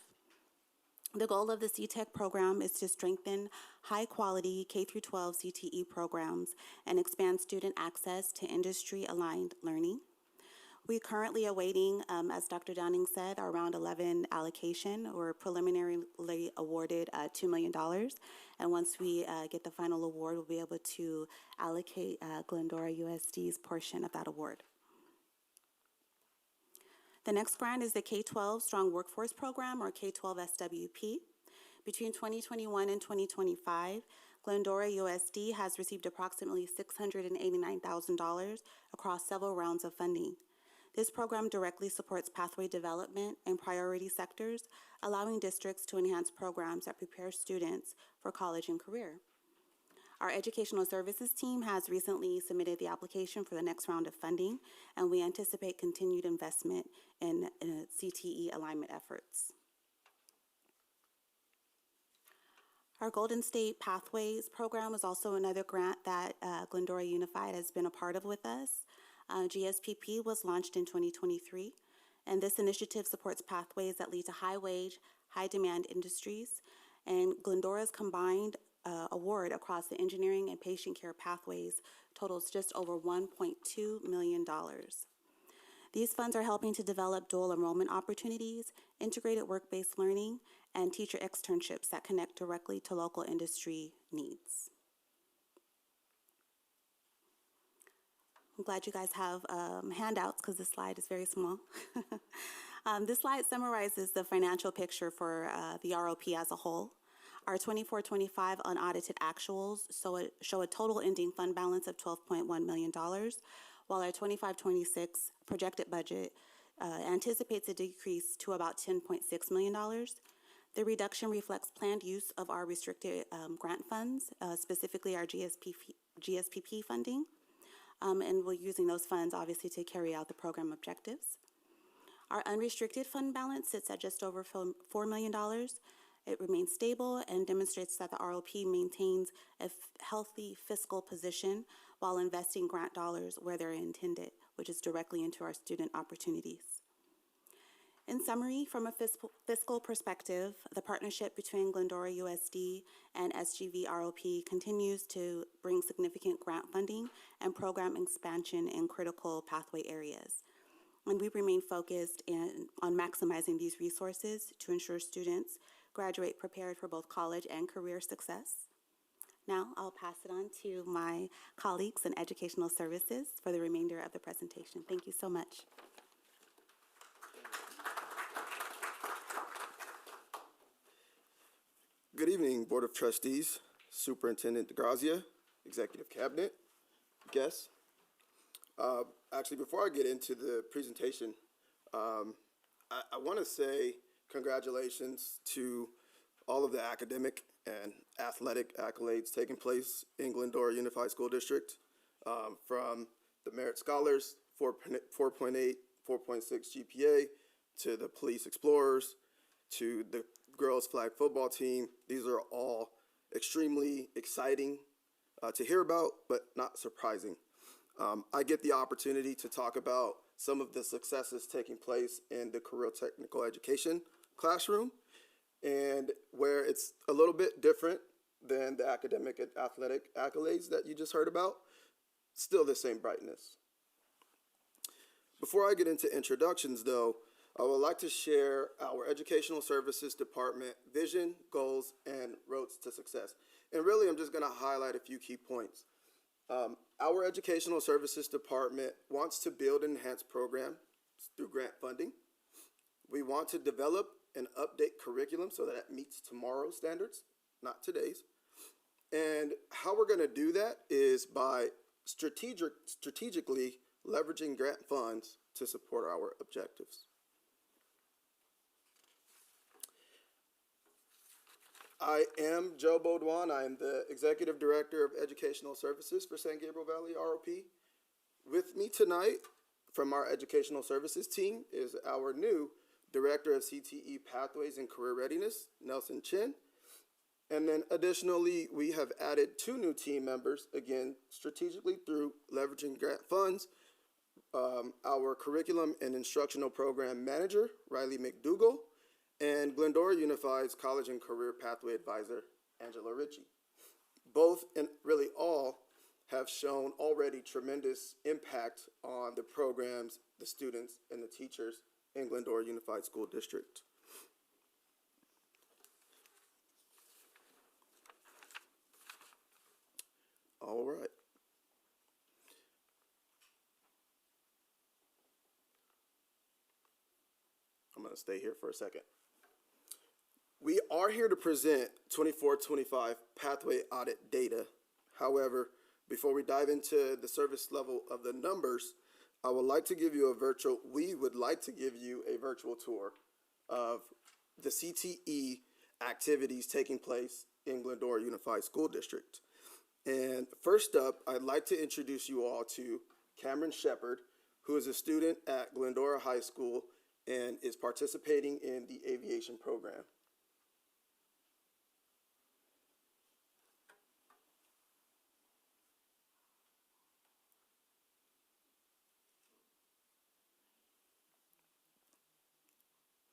The goal of the CTEC program is to strengthen high-quality K-12 CTE programs and expand student access to industry-aligned learning. We're currently awaiting, as Dr. Downing said, our round 11 allocation. We're preliminarily awarded $2 million. And once we get the final award, we'll be able to allocate Glendora USD's portion of that award. The next grant is the K-12 Strong Workforce Program, or K-12 SWP. Between 2021 and 2025, Glendora USD has received approximately $689,000 across several rounds of funding. This program directly supports pathway development in priority sectors, allowing districts to enhance programs that prepare students for college and career. Our educational services team has recently submitted the application for the next round of funding, and we anticipate continued investment in CTE alignment efforts. Our Golden State Pathways program is also another grant that Glendora Unified has been a part of with us. GSPP was launched in 2023, and this initiative supports pathways that lead to high-wage, high-demand industries, and Glendora's combined award across the engineering and patient care pathways totals just over $1.2 million. These funds are helping to develop dual enrollment opportunities, integrated work-based learning, and teacher externships that connect directly to local industry needs. I'm glad you guys have handouts because this slide is very small. This slide summarizes the financial picture for the ROP as a whole. Our 24-25 unaudited actuals show a total ending fund balance of $12.1 million, while our 25-26 projected budget anticipates a decrease to about $10.6 million. The reduction reflects planned use of our restricted grant funds, specifically our GSPP funding, and we're using those funds obviously to carry out the program objectives. Our unrestricted fund balance sits at just over $4 million. It remains stable and demonstrates that the ROP maintains a healthy fiscal position while investing grant dollars where they're intended, which is directly into our student opportunities. In summary, from a fiscal perspective, the partnership between Glendora USD and SGV ROP continues to bring significant grant funding and program expansion in critical pathway areas. And we remain focused on maximizing these resources to ensure students graduate prepared for both college and career success. Now I'll pass it on to my colleagues in Educational Services for the remainder of the presentation. Thank you so much. Good evening, Board of Trustees, Superintendent DeGrazia, Executive Cabinet, guests. Actually, before I get into the presentation, I want to say congratulations to all of the academic and athletic accolades taking place in Glendora Unified School District, from the Merit Scholars, 4.8, 4.6 GPA, to the Police Explorers, to the girls flag football team. These are all extremely exciting to hear about, but not surprising. I get the opportunity to talk about some of the successes taking place in the career technical education classroom, and where it's a little bit different than the academic and athletic accolades that you just heard about, still the same brightness. Before I get into introductions though, I would like to share our Educational Services Department vision, goals, and roads to success. And really, I'm just going to highlight a few key points. Our Educational Services Department wants to build and enhance programs through grant funding. We want to develop and update curriculum so that it meets tomorrow's standards, not today's. And how we're going to do that is by strategically leveraging grant funds to support our objectives. I am Joe Baudouin. I am the Executive Director of Educational Services for San Gabriel Valley ROP. With me tonight from our Educational Services team is our new Director of CTE Pathways and Career Readiness, Nelson Chin. And then additionally, we have added 2 new team members, again, strategically through leveraging grant funds. Our Curriculum and Instructional Program Manager, Riley McDougall, and Glendora Unified's College and Career Pathway Advisor, Angela Ritchie. Both, and really all, have shown already tremendous impact on the programs, the students, and the teachers in Glendora Unified School District. All right. I'm going to stay here for a second. We are here to present 24-25 pathway audit data. However, before we dive into the service level of the numbers, we would like to give you a virtual tour of the CTE activities taking place in Glendora Unified School District. And first up, I'd like to introduce you all to Cameron Shepard, who is a student at Glendora High School and is participating in the aviation program.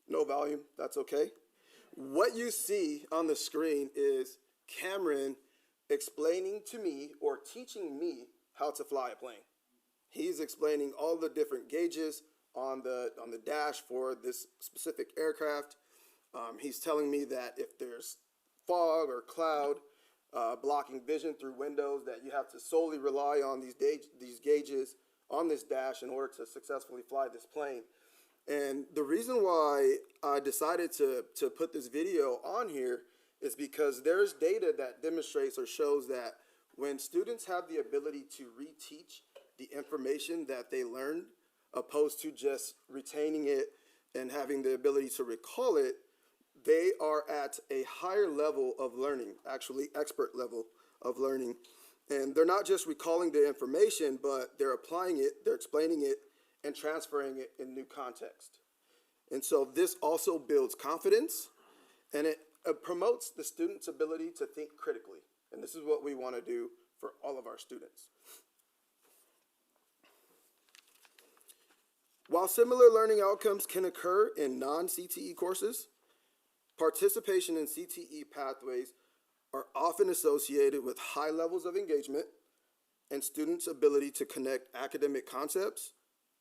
No volume, that's okay. What you see on the screen is Cameron explaining to me or teaching me how to fly a plane. He's explaining all the different gauges on the dash for this specific aircraft. He's telling me that if there's fog or cloud blocking vision through windows, that you have to solely rely on these gauges on this dash in order to successfully fly this plane. And the reason why I decided to put this video on here is because there's data that demonstrates or shows that when students have the ability to reteach the information that they learned opposed to just retaining it and having the ability to recall it, they are at a higher level of learning, actually expert level of learning. And they're not just recalling the information, but they're applying it, they're explaining it, and transferring it in new context. And so this also builds confidence, and it promotes the student's ability to think critically. And this is what we want to do for all of our students. While similar learning outcomes can occur in non-CTE courses, participation in CTE pathways are often associated with high levels of engagement and students' ability to connect academic concepts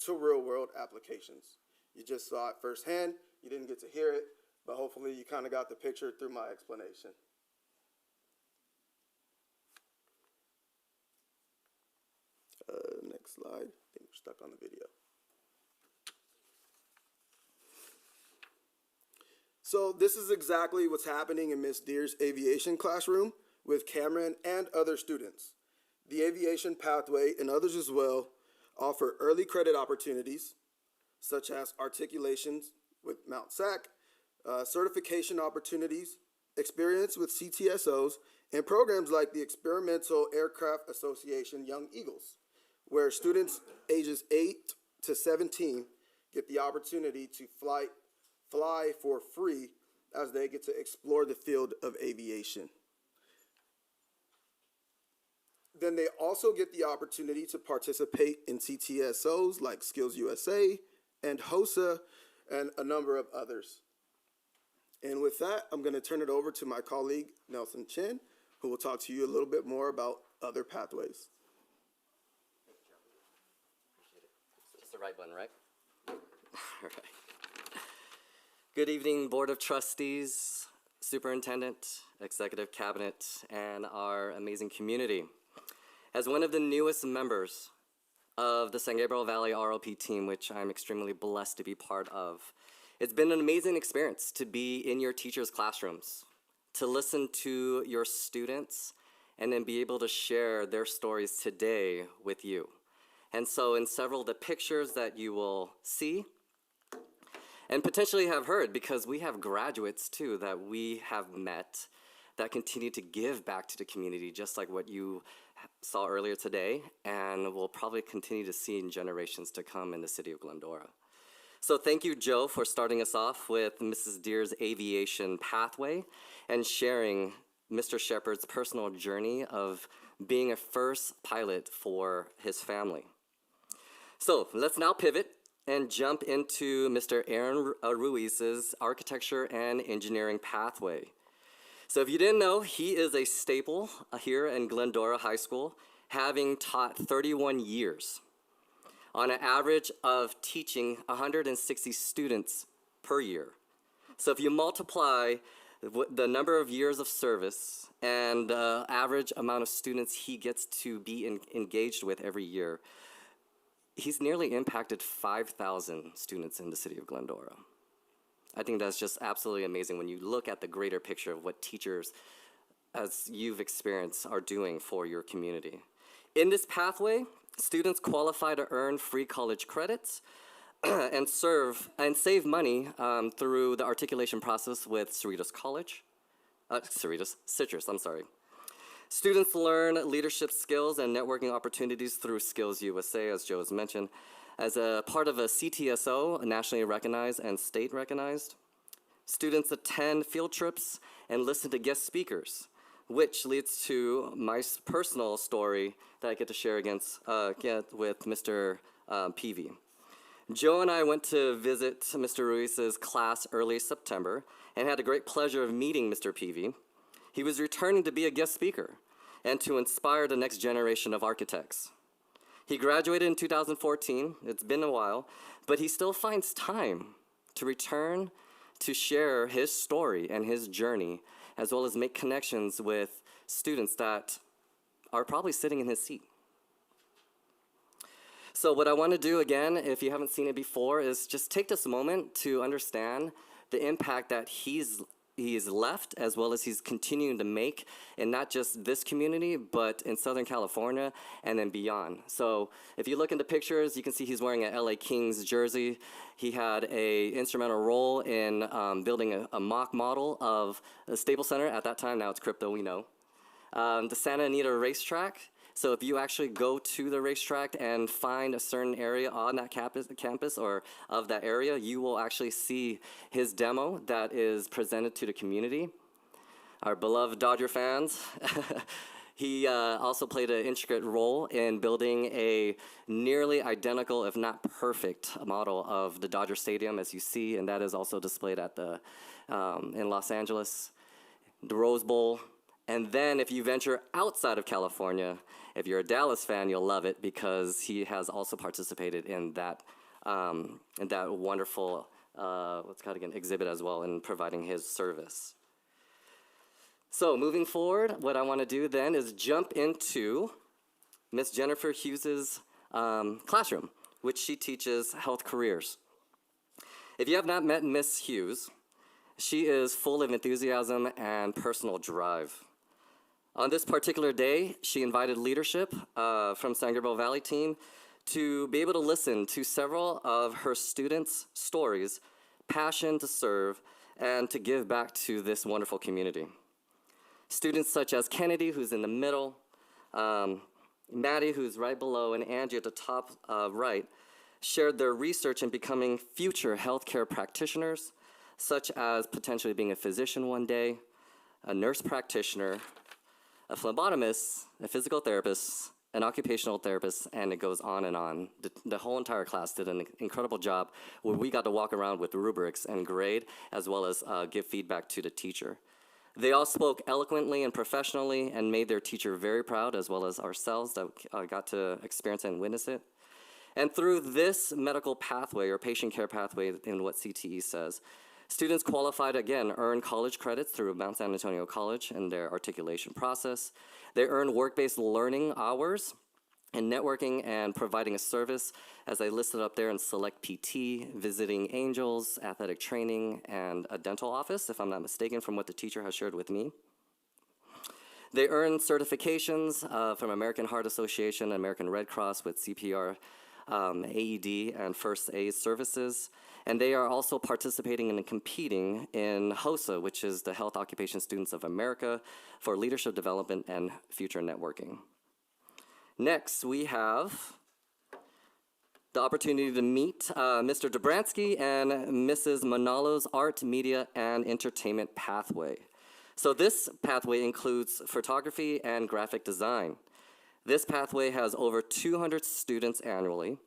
to real-world applications. You just saw it firsthand. You didn't get to hear it, but hopefully you kind of got the picture through my explanation. Next slide. I think we're stuck on the video. So this is exactly what's happening in Ms. Deer's aviation classroom with Cameron and other students. The aviation pathway and others as well offer early credit opportunities, such as articulations with Mount SAC, certification opportunities, experience with CTSOs, and programs like the Experimental Aircraft Association Young Eagles, where students ages 8 to 17 get the opportunity to fly for free as they get to explore the field of aviation. Then they also get the opportunity to participate in CTSOs like Skills USA and HOSA and a number of others. And with that, I'm going to turn it over to my colleague, Nelson Chen, who will talk to you a little bit more about other pathways. It's the right one, right? All right. Good evening, Board of Trustees, Superintendent, Executive Cabinet, and our amazing community. As one of the newest members of the San Gabriel Valley RLP team, which I'm extremely blessed to be part of, it's been an amazing experience to be in your teachers' classrooms, to listen to your students, and then be able to share their stories today with you. And so in several of the pictures that you will see, and potentially have heard, because we have graduates too that we have met that continue to give back to the community, just like what you saw earlier today, and will probably continue to see in generations to come in the city of Glendora. So thank you, Joe, for starting us off with Mrs. Deer's aviation pathway and sharing Mr. Shepard's personal journey of being a first pilot for his family. So let's now pivot and jump into Mr. Aaron Ruiz's architecture and engineering pathway. So if you didn't know, he is a staple here in Glendora High School, having taught 31 years on an average of teaching 160 students per year. So if you multiply the number of years of service and the average amount of students he gets to be engaged with every year, he's nearly impacted 5,000 students in the city of Glendora. I think that's just absolutely amazing when you look at the greater picture of what teachers, as you've experienced, are doing for your community. In this pathway, students qualify to earn free college credits and save money through the articulation process with Citrus, I'm sorry. Students learn leadership skills and networking opportunities through Skills USA, as Joe has mentioned, as a part of a CTSO, nationally recognized and state recognized. Students attend field trips and listen to guest speakers, which leads to my personal story that I get to share with Mr. Peavy. Joe and I went to visit Mr. Ruiz's class early September and had a great pleasure of meeting Mr. Peavy. He was returning to be a guest speaker and to inspire the next generation of architects. He graduated in 2014, it's been a while, but he still finds time to return to share his story and his journey, as well as make connections with students that are probably sitting in his seat. So what I want to do again, if you haven't seen it before, is just take this moment to understand the impact that he's he's left, as well as he's continuing to make in not just this community, but in Southern California and then beyond. So if you look into pictures, you can see he's wearing a LA Kings jersey. He had a instrumental role in building a mock model of the Staples Center. At that time, now it's crypto, we know. The Santa Anita racetrack. So if you actually go to the racetrack and find a certain area on that campus or of that area, you will actually see his demo that is presented to the community. Our beloved Dodger fans. He also played an intricate role in building a nearly identical, if not perfect, model of the Dodger Stadium, as you see, and that is also displayed at the in Los Angeles, the Rose Bowl. And then if you venture outside of California, if you're a Dallas fan, you'll love it because he has also participated in that wonderful, what's called again, exhibit as well in providing his service. So moving forward, what I want to do then is jump into Miss Jennifer Hughes's classroom, which she teaches health careers. If you have not met Miss Hughes, she is full of enthusiasm and personal drive. On this particular day, she invited leadership from San Gabriel Valley team to be able to listen to several of her students' stories, passion to serve, and to give back to this wonderful community. Students such as Kennedy, who's in the middle, Maddie, who's right below, and Angie at the top right, shared their research in becoming future healthcare practitioners, such as potentially being a physician one day, a nurse practitioner, a phlebotomist, a physical therapist, an occupational therapist, and it goes on and on. The whole entire class did an incredible job where we got to walk around with rubrics and grade, as well as give feedback to the teacher. They all spoke eloquently and professionally and made their teacher very proud, as well as ourselves that got to experience and witness it. And through this medical pathway, or patient care pathway in what CTE says, students qualified, again, earn college credits through Mount San Antonio College and their articulation process. They earn work-based learning hours and networking and providing a service, as I listed up there in Select PT, visiting angels, athletic training, and a dental office, if I'm not mistaken, from what the teacher has shared with me. They earn certifications from American Heart Association, American Red Cross with CPR, AED, and first aid services. And they are also participating and competing in HOSA, which is the Health Occupation Students of America, for leadership development and future networking. Next, we have the opportunity to meet Mr. Dobransky and Mrs. Manalo's Art, Media, and Entertainment pathway. So this pathway includes photography and graphic design. This pathway has over 200 students annually.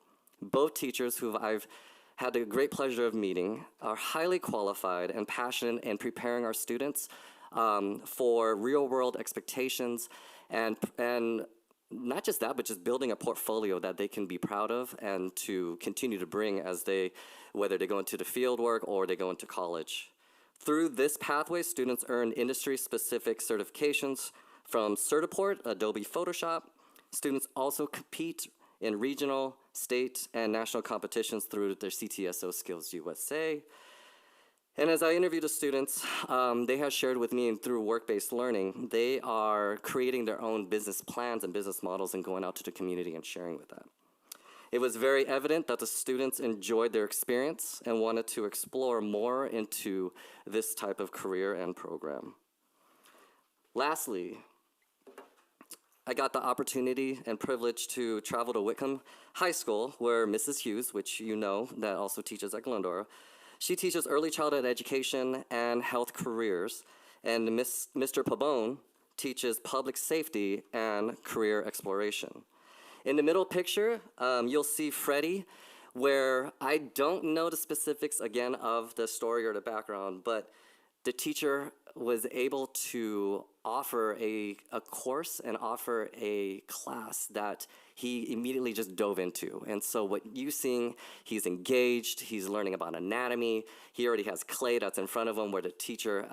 Both teachers who I've had the great pleasure of meeting are highly qualified and passionate in preparing our students for real-world expectations and not just that, but just building a portfolio that they can be proud of and to continue to bring as whether they go into the field work or they go into college. Through this pathway, students earn industry-specific certifications from Certiport, Adobe Photoshop. Students also compete in regional, state, and national competitions through their CTSO Skills USA. And as I interviewed the students, they have shared with me, and through work-based learning, they are creating their own business plans and business models and going out to the community and sharing with that. It was very evident that the students enjoyed their experience and wanted to explore more into this type of career and program. Lastly, I got the opportunity and privilege to travel to Whitcomb High School, where Mrs. Hughes, which you know, that also teaches at Glendora, she teaches early childhood education and health careers, and Mr. Pabon teaches public safety and career exploration. In the middle picture, you'll see Freddie, where I don't know the specifics, again, of the story or the background, but the teacher was able to offer a course and offer a class that he immediately just dove into. And so what you're seeing, he's engaged, he's learning about anatomy, he already has clay that's in front of him where the teacher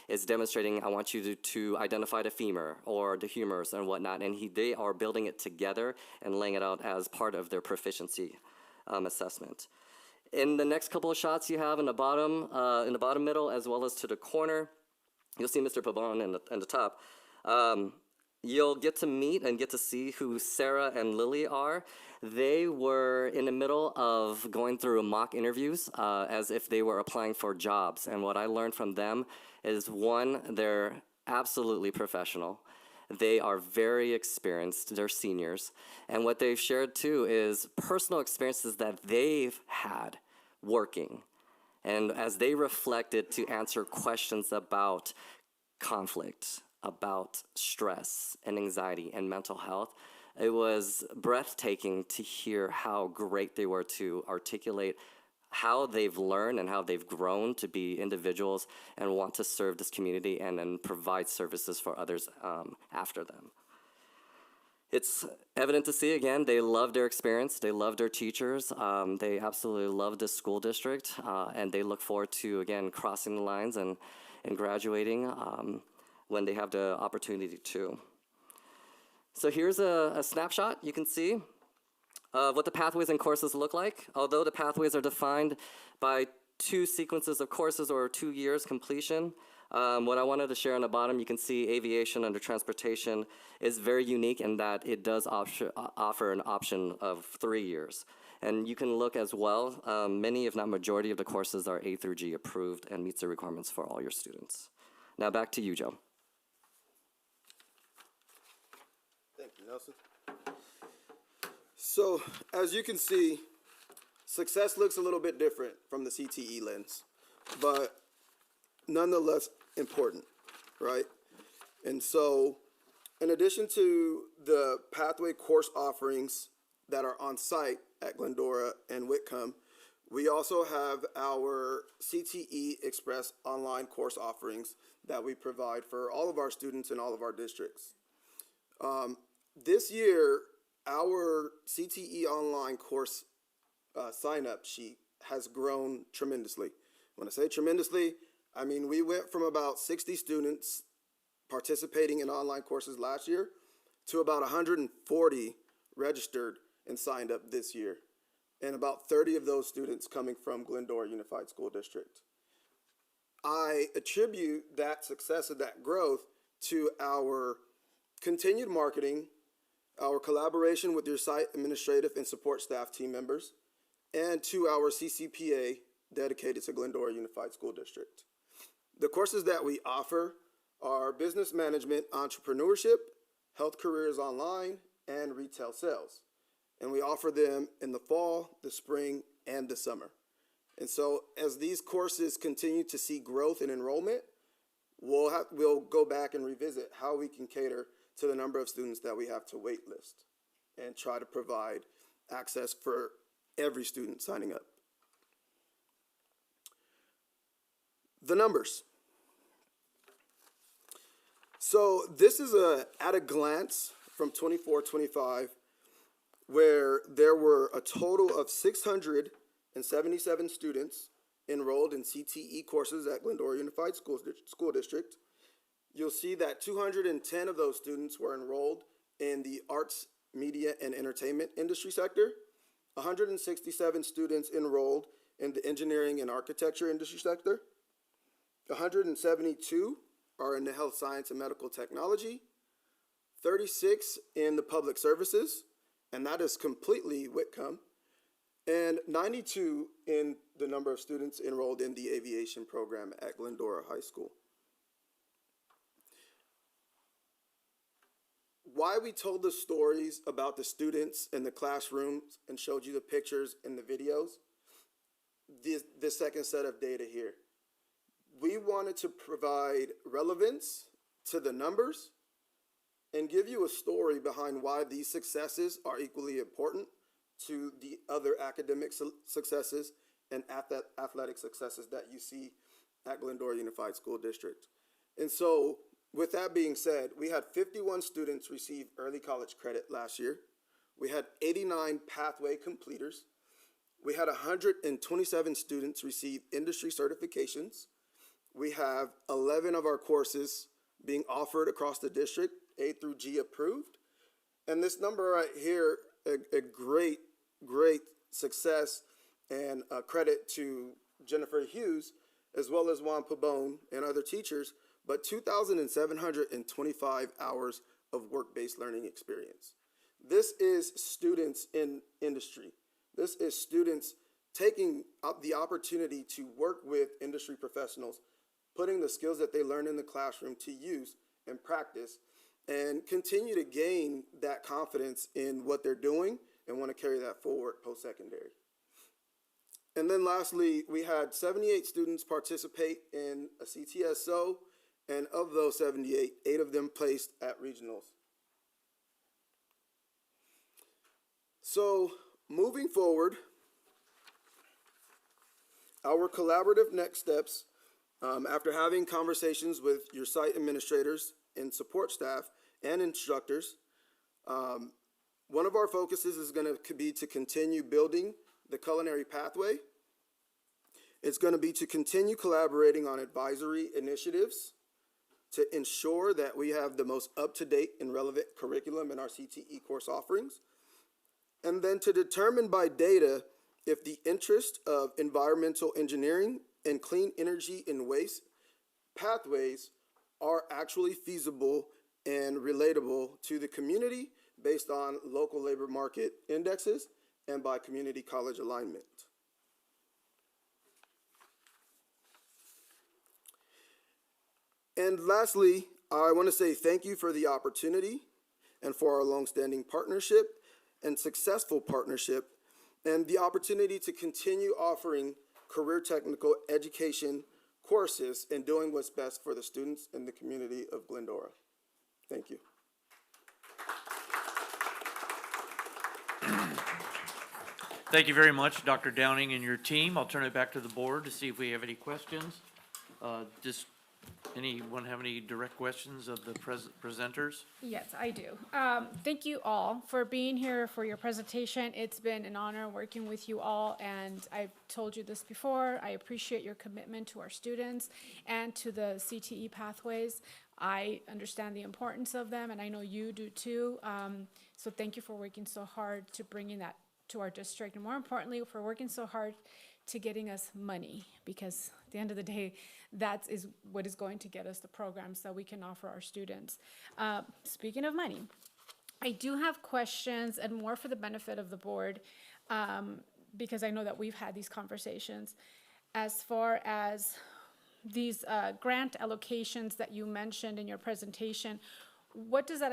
is demonstrating, I want you to identify the femur or the humerus and whatnot, and they are building it together and laying it out as part of their proficiency assessment. In the next couple of shots you have in the bottom middle, as well as to the corner, you'll see Mr. Pabon in the top. You'll get to meet and get to see who Sarah and Lily are. They were in the middle of going through mock interviews as if they were applying for jobs. And what I learned from them is, one, they're absolutely professional. They are very experienced, they're seniors. And what they've shared too is personal experiences that they've had working. And as they reflected to answer questions about conflict, about stress and anxiety and mental health, it was breathtaking to hear how great they were to articulate how they've learned and how they've grown to be individuals and want to serve this community and then provide services for others after them. It's evident to see, again, they love their experience, they love their teachers, they absolutely love this school district, and they look forward to, again, crossing the lines and graduating when they have the opportunity to. So here's a snapshot you can see of what the pathways and courses look like. Although the pathways are defined by 2 sequences of courses or 2 years completion, what I wanted to share on the bottom, you can see aviation under transportation is very unique in that it does offer an option of 3 years. And you can look as well, many if not majority of the courses are A through G approved and meets the requirements for all your students. Now back to you, Joe. Thank you, Nelson. So, as you can see, success looks a little bit different from the CTE lens, but nonetheless important, right? And so, in addition to the pathway course offerings that are on site at Glendora and Whitcomb, we also have our CTE Express online course offerings that we provide for all of our students in all of our districts. This year, our CTE online course sign-up sheet has grown tremendously. When I say tremendously, I mean we went from about 60 students participating in online courses last year to about 140 registered and signed up this year, and about 30 of those students coming from Glendora Unified School District. I attribute that success and that growth to our continued marketing, our collaboration with your site administrative and support staff team members, and to our CCPA dedicated to Glendora Unified School District. The courses that we offer are business management, entrepreneurship, health careers online, and retail sales. And we offer them in the fall, the spring, and the summer. And so as these courses continue to see growth in enrollment, we'll go back and revisit how we can cater to the number of students that we have to wait list and try to provide access for every student signing up. The numbers. So this is at a glance from 24-25, where there were a total of 677 students enrolled in CTE courses at Glendora Unified School District. You'll see that 210 of those students were enrolled in the arts, media, and entertainment industry sector. 167 students enrolled in the engineering and architecture industry sector. 172 are in the health science and medical technology. 36 in the public services, and that is completely Whitcomb. And 92 in the number of students enrolled in the aviation program at Glendora High School. Why we told the stories about the students in the classrooms and showed you the pictures and the videos, this second set of data here. We wanted to provide relevance to the numbers and give you a story behind why these successes are equally important to the other academic successes and athletic successes that you see at Glendora Unified School District. And so, with that being said, we had 51 students receive early college credit last year. We had 89 pathway completers. We had 127 students receive industry certifications. We have 11 of our courses being offered across the district, A through G approved. And this number right here, a great success and credit to Jennifer Hughes, as well as Juan Pabon and other teachers, but 2,725 hours of work-based learning experience. This is students in industry. This is students taking up the opportunity to work with industry professionals, putting the skills that they learn in the classroom to use and practice, and continue to gain that confidence in what they're doing and want to carry that forward post-secondary. And then lastly, we had 78 students participate in a CTSO, and of those 78, 8 of them placed at regionals. So moving forward, our collaborative next steps, after having conversations with your site administrators and support staff and instructors, one of our focuses is going to be to continue building the culinary pathway. It's going to be to continue collaborating on advisory initiatives to ensure that we have the most up-to-date and relevant curriculum in our CTE course offerings. And then to determine by data if the interest of environmental engineering and clean energy and waste pathways are actually feasible and relatable to the community based on local labor market indexes and by community college alignment. And lastly, I want to say thank you for the opportunity and for our longstanding partnership and successful partnership and the opportunity to continue offering career technical education courses and doing what's best for the students and the community of Glendora. Thank you. Thank you very much, Dr. Downing and your team. I'll turn it back to the board to see if we have any questions. Just anyone have any direct questions of the presenters? Yes, I do. Thank you all for being here for your presentation. It's been an honor working with you all, and I've told you this before. I appreciate your commitment to our students and to the CTE pathways. I understand the importance of them, and I know you do too. So thank you for working so hard to bringing that to our district, and more importantly, for working so hard to getting us money, because at the end of the day, that is what is going to get us the programs that we can offer our students. Speaking of money, I do have questions, and more for the benefit of the board, because I know that we've had these conversations. As far as these grant allocations that you mentioned in your presentation, what does that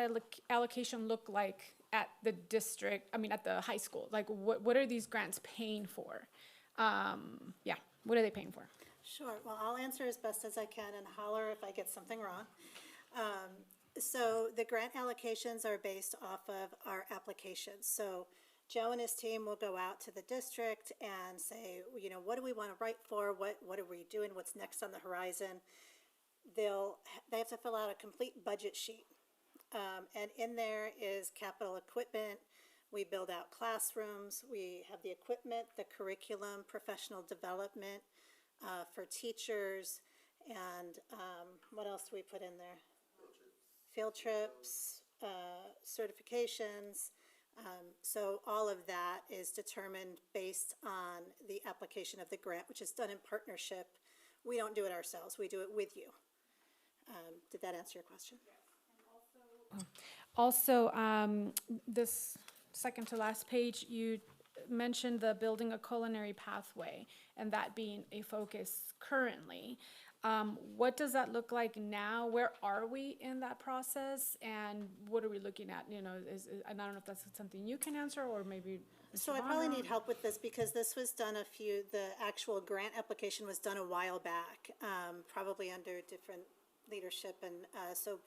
allocation look like at the district, at the high school? Like, what are these grants paying for? Yeah, what are they paying for? Sure. Well, I'll answer as best as I can and holler if I get something wrong. So the grant allocations are based off of our applications. So Joe and his team will go out to the district and say, what do we want to write for? What are we doing? What's next on the horizon? They have to fill out a complete budget sheet. And in there is capital equipment. We build out classrooms. We have the equipment, the curriculum, professional development for teachers, and what else do we put in there? Field trips, certifications. So all of that is determined based on the application of the grant, which is done in partnership. We don't do it ourselves. We do it with you. Did that answer your question? Also, this second to last page, you mentioned the building a culinary pathway and that being a focus currently. What does that look like now? Where are we in that process, and what are we looking at? And I don't know if that's something you can answer, or maybe Mr. So I probably need help with this because this was done the actual grant application was done a while back, probably under different leadership, and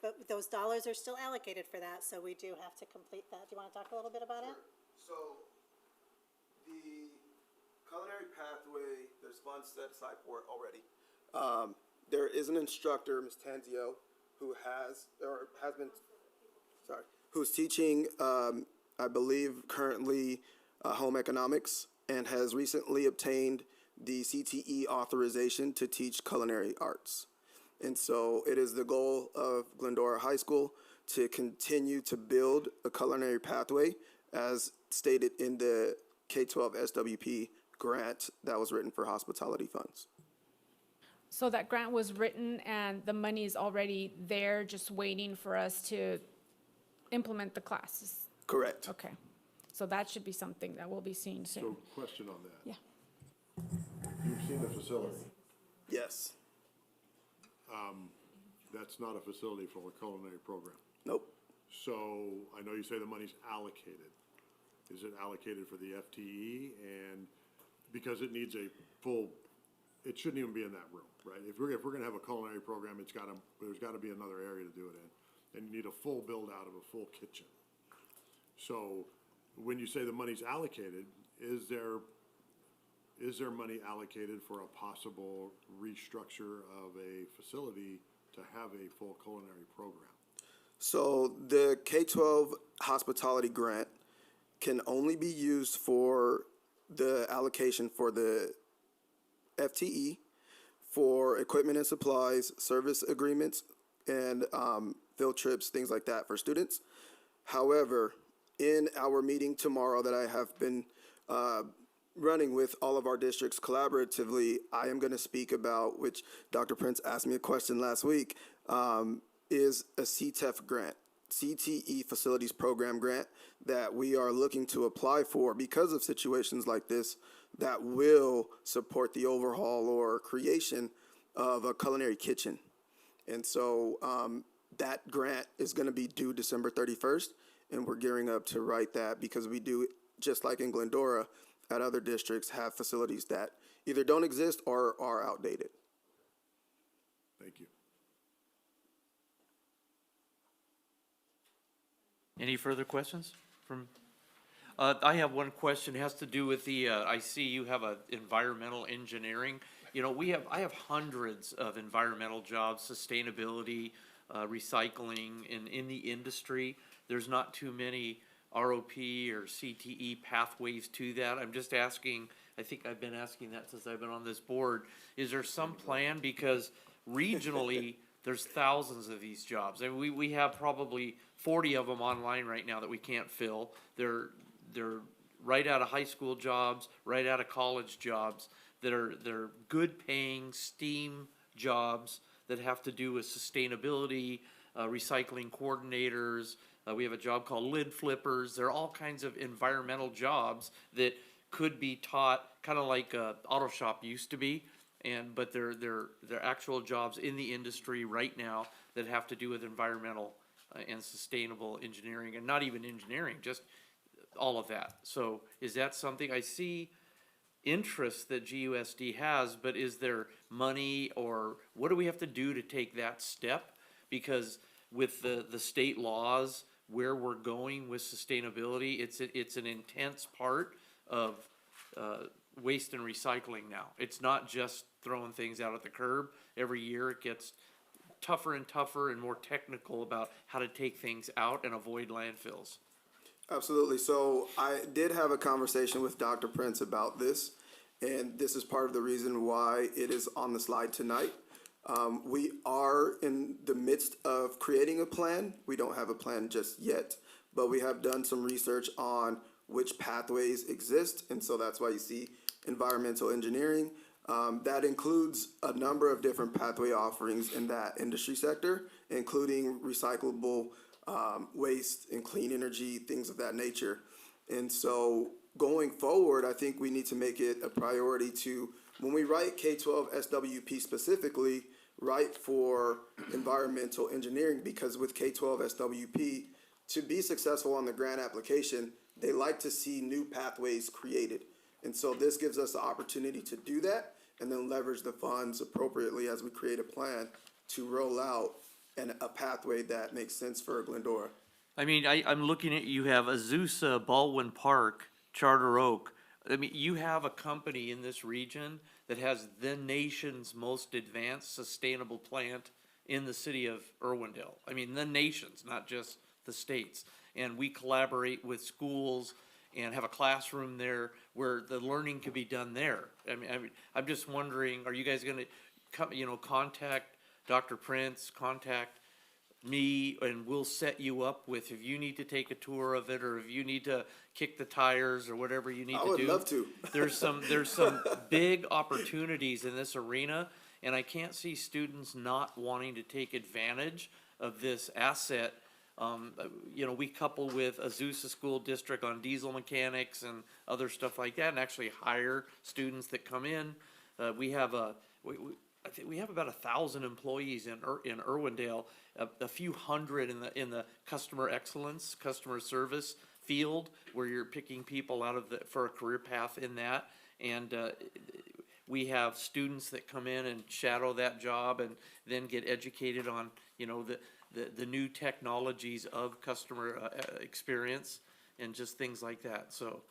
but those dollars are still allocated for that, so we do have to complete that. Do you want to talk a little bit about it? So the culinary pathway, there's funds set aside for it already. There is an instructor, Ms. Tanzio, who's teaching, I believe currently home economics, and has recently obtained the CTE authorization to teach culinary arts. And so it is the goal of Glendora High School to continue to build a culinary pathway as stated in the K-12 SWP grant that was written for hospitality funds. So that grant was written and the money is already there, just waiting for us to implement the classes? Correct. Okay. So that should be something that we'll be seeing soon. So question on that. Yeah. You've seen the facility. Yes. That's not a facility for a culinary program. Nope. So I know you say the money's allocated. Is it allocated for the FTE? And because it needs a full, it shouldn't even be in that room, right? If we're gonna have a culinary program, there's gotta be another area to do it in. And you need a full build out of a full kitchen. So when you say the money's allocated, is there money allocated for a possible restructure of a facility to have a full culinary program? So the K-12 hospitality grant can only be used for the allocation for the FTE, for equipment and supplies, service agreements, and field trips, things like that for students. However, in our meeting tomorrow that I have been running with all of our districts collaboratively, I am going to speak about, which Dr. Prince asked me a question last week, is a CTEF grant, CTE Facilities Program grant, that we are looking to apply for because of situations like this that will support the overhaul or creation of a culinary kitchen. And so that grant is going to be due December 31st, and we're gearing up to write that because we do, just like in Glendora, at other districts have facilities that either don't exist or are outdated. Thank you. Any further questions from? I have one question, it has to do with the, I see you have a environmental engineering. You know, I have hundreds of environmental jobs, sustainability, recycling in the industry. There's not too many ROP or CTE pathways to that. I'm just asking, I think I've been asking that since I've been on this board. Is there some plan? Because regionally, there's thousands of these jobs. And we have probably 40 of them online right now that we can't fill. They're right out of high school jobs, right out of college jobs they're good paying STEAM jobs that have to do with sustainability, recycling coordinators. We have a job called lid flippers. There are all kinds of environmental jobs that could be taught, kind of like auto shop used to be. But they're actual jobs in the industry right now that have to do with environmental and sustainable engineering, and not even engineering, just all of that. So is that something I see interest that GUSD has, but is there money, or what do we have to do to take that step? Because with the state laws, where we're going with sustainability, it's an intense part of waste and recycling now. It's not just throwing things out at the curb. Every year it gets tougher and tougher and more technical about how to take things out and avoid landfills. Absolutely. So I did have a conversation with Dr. Prince about this, and this is part of the reason why it is on the slide tonight. We are in the midst of creating a plan. We don't have a plan just yet, but we have done some research on which pathways exist, and so that's why you see environmental engineering. That includes a number of different pathway offerings in that industry sector, including recyclable waste and clean energy, things of that nature. And so going forward, I think we need to make it a priority to, when we write K-12 SWP specifically, write for environmental engineering, because with K-12 SWP, to be successful on the grant application, they like to see new pathways created. And so this gives us the opportunity to do that and then leverage the funds appropriately as we create a plan to roll out a pathway that makes sense for Glendora. I mean, I'm looking at, you have Azusa, Baldwin Park, Charter Oak. I mean, you have a company in this region that has the nation's most advanced sustainable plant in the city of Irwindale. I mean, the nation's, not just the state's. And we collaborate with schools and have a classroom there where the learning can be done there. I mean, I'm just wondering, are you guys gonna contact Dr. Prince, contact me, and we'll set you up with, if you need to take a tour of it, or if you need to kick the tires, or whatever you need to do. I would love to. There's some big opportunities in this arena, and I can't see students not wanting to take advantage of this asset. You know, we couple with Azusa School District on diesel mechanics and other stuff like that, and actually hire students that come in. We have I think we have about 1,000 employees in Irwindale, a few hundred in the customer excellence, customer service field, where you're picking people out of for a career path in that. And we have students that come in and shadow that job and then get educated on, you know, the new technologies of customer experience and just things like that. So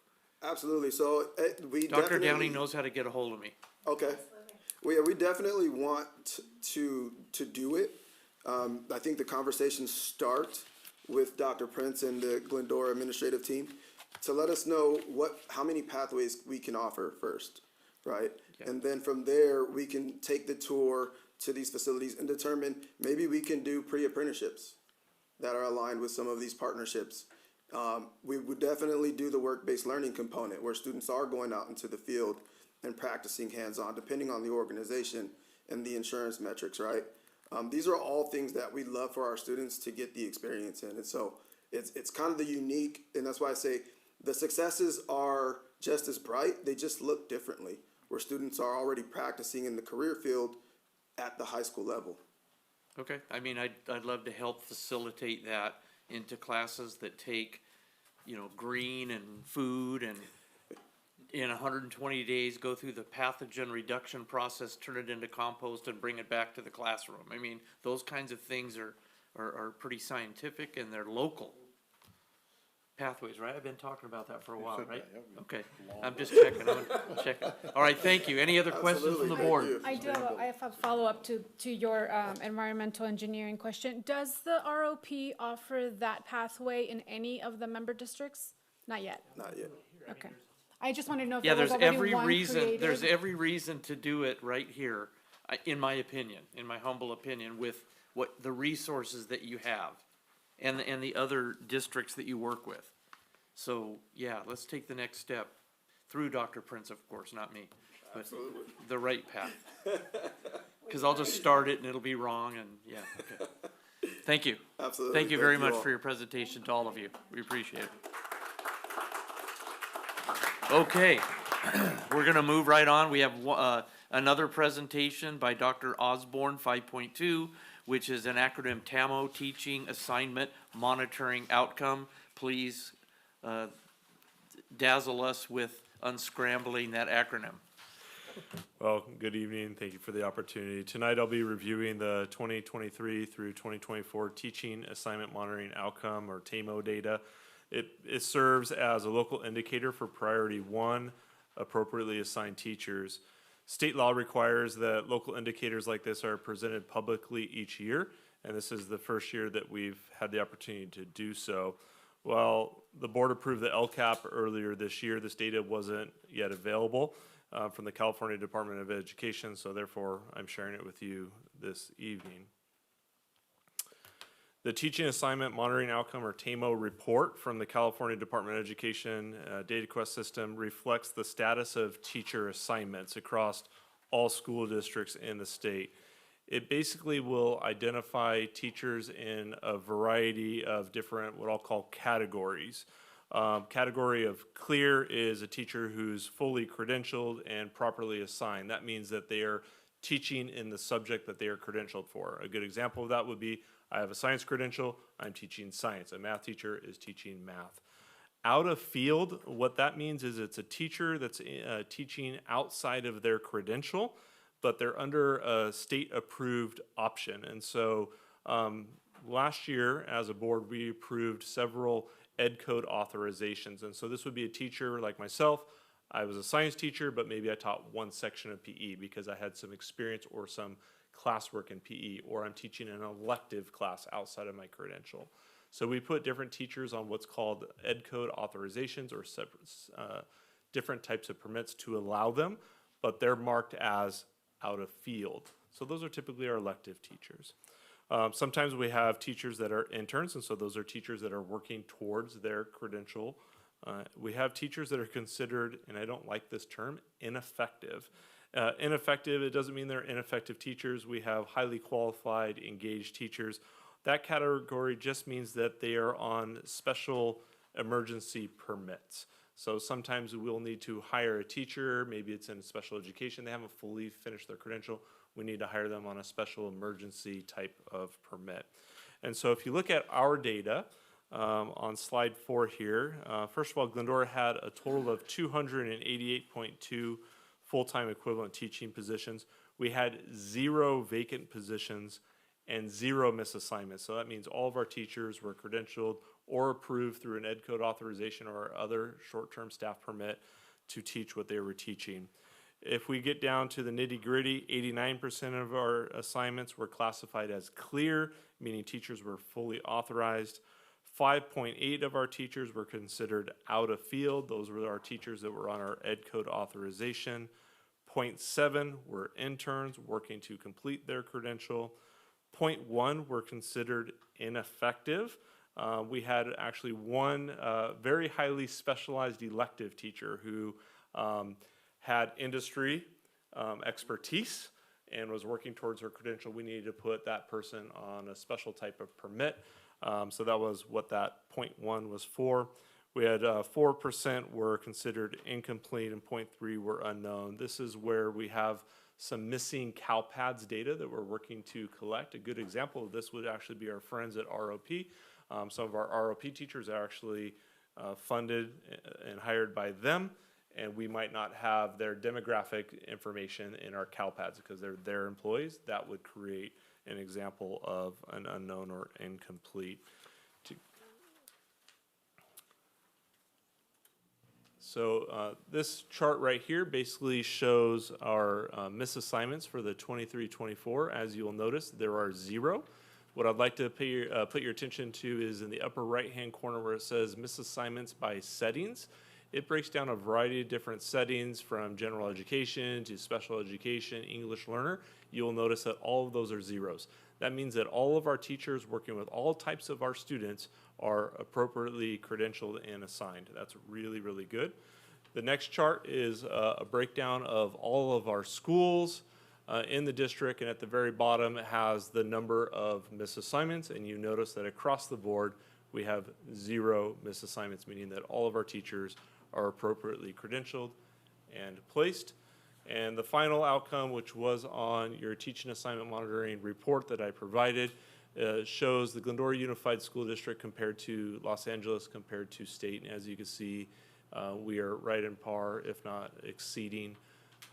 Absolutely. So we Dr. definitely- Downey knows how to get a hold of me. Okay. Well, yeah, we definitely want to do it. I think the conversations start with Dr. Prince and the Glendora administrative team to let us know how many pathways we can offer first, right? Okay. And then from there, we can take the tour to these facilities and determine maybe we can do pre-apprenticeships that are aligned with some of these partnerships. We would definitely do the work-based learning component where students are going out into the field and practicing hands-on, depending on the organization and the insurance metrics, right? These are all things that we love for our students to get the experience in. And so it's kind of the unique, and that's why I say the successes are just as bright, they just look differently, where students are already practicing in the career field at the high school level. Okay, I mean, I'd love to help facilitate that into classes that take, you know, green and food, and in 120 days, go through the pathogen reduction process, turn it into compost, and bring it back to the classroom. I mean, those kinds of things are pretty scientific, and they're local pathways, right? I've been talking about that for a while, right? Okay, I'm just checking, All right, thank you. Any other questions from the board? I have a follow-up to your environmental engineering question. Does the ROP offer that pathway in any of the member districts? Not yet. Not yet. Okay. I just want to know if Yeah, there was there's already every one reason, there's created. every reason to do it right here, in my opinion, in my humble opinion, with what the resources that you have and the other districts that you work with. So, yeah, let's take the next step through Dr. Prince, of course, not me, but the right path. Cause I'll just start it and it'll be wrong, and yeah, okay. Thank you. Absolutely. Thank you very much all. for your presentation to all of you. We appreciate it. Okay, we're gonna move right on. We have another presentation by Dr. Osborne, 5.2, which is an acronym TAMO, Teaching Assignment Monitoring Outcome. Please dazzle us with unscrambling that acronym. Well, good evening. Thank you for the opportunity. Tonight I'll be reviewing the 2023 through 2024 Teaching Assignment Monitoring Outcome, or TAMO data. It serves as a local indicator for priority 1, appropriately assigned teachers. State law requires that local indicators like this are presented publicly each year, and this is the first year that we've had the opportunity to do so. Well, the board approved the LCAP earlier this year. This data wasn't yet available from the California Department of Education, so therefore I'm sharing it with you this evening. The Teaching Assignment Monitoring Outcome, or TAMO, report from the California Department of Education Data Quest system reflects the status of teacher assignments across all school districts in the state. It basically will identify teachers in a variety of different, what I'll call, categories. Category of clear is a teacher who's fully credentialed and properly assigned. That means that they are teaching in the subject that they are credentialed for. A good example of that would be, I have a science credential, I'm teaching science. A math teacher is teaching math. Out of field, what that means is it's a teacher that's teaching outside of their credential, but they're under a state-approved option. And so last year, as a board, we approved several ed code authorizations. And so this would be a teacher like myself. I was a science teacher, but maybe I taught one section of PE because I had some experience or some classwork in PE, or I'm teaching an elective class outside of my credential. So we put different teachers on what's called ed code authorizations, or separate, different types of permits to allow them, but they're marked as out of field. So those are typically our elective teachers. Sometimes we have teachers that are interns, and so those are teachers that are working towards their credential. We have teachers that are considered, and I don't like this term, ineffective. Ineffective, it doesn't mean they're ineffective teachers. We have highly qualified, engaged teachers. That category just means that they are on special emergency permits. So sometimes we'll need to hire a teacher, maybe it's in special education, they haven't fully finished their credential. We need to hire them on a special emergency type of permit. And so if you look at our data on slide 4 here, first of all, Glendora had a total of 288.2 full-time equivalent teaching positions. We had 0 vacant positions and 0 misassignments. So that means all of our teachers were credentialed or approved through an ed code authorization or other short-term staff permit to teach what they were teaching. If we get down to the nitty-gritty, 89% of our assignments were classified as clear, meaning teachers were fully authorized. 5.8 of our teachers were considered out of field. Those were our teachers that were on our ed code authorization. 0.7 were interns working to complete their credential. 0.1 were considered ineffective. We had actually one very highly specialized elective teacher who had industry expertise and was working towards her credential. We needed to put that person on a special type of permit. So that was what that 0.1 was for. We had 4% were considered incomplete and 0.3 were unknown. This is where we have some missing CalPADS data that we're working to collect. A good example of this would actually be our friends at ROP. Some of our ROP teachers are actually funded and hired by them, and we might not have their demographic information in our CalPADS because they're their employees. That would create an example of an unknown or incomplete. So this chart right here basically shows our misassignments for the 23-24. As you'll notice, there are 0. What I'd like to put your attention to is in the upper right-hand corner where it says misassignments by settings. It breaks down a variety of different settings from general education to special education, English learner. You'll notice that all of those are 0s. That means that all of our teachers working with all types of our students are appropriately credentialed and assigned. That's really, really good. The next chart is a breakdown of all of our schools in the district, and at the very bottom it has the number of misassignments, and you notice that across the board we have 0 misassignments, meaning that all of our teachers are appropriately credentialed and placed. And the final outcome, which was on your teaching assignment monitoring report that I provided, shows the Glendora Unified School District compared to Los Angeles, compared to state. And as you can see, we are right in par, if not exceeding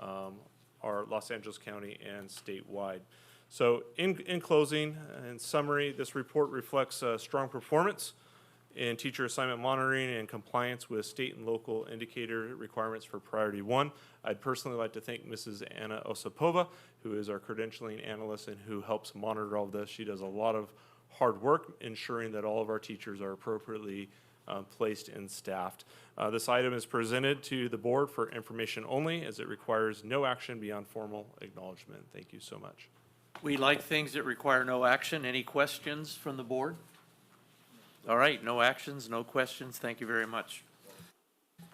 our Los Angeles County and statewide. So in closing, in summary, this report reflects strong performance in teacher assignment monitoring and compliance with state and local indicator requirements for Priority 1. I'd personally like to thank Mrs. Anna Osipova, who is our credentialing analyst and who helps monitor all of this. She does a lot of hard work ensuring that all of our teachers are appropriately placed and staffed. This item is presented to the board for information only, as it requires no action beyond formal acknowledgement. Thank you so much. We like things that require no action. Any questions from the board? All right, no actions, no questions. Thank you very much.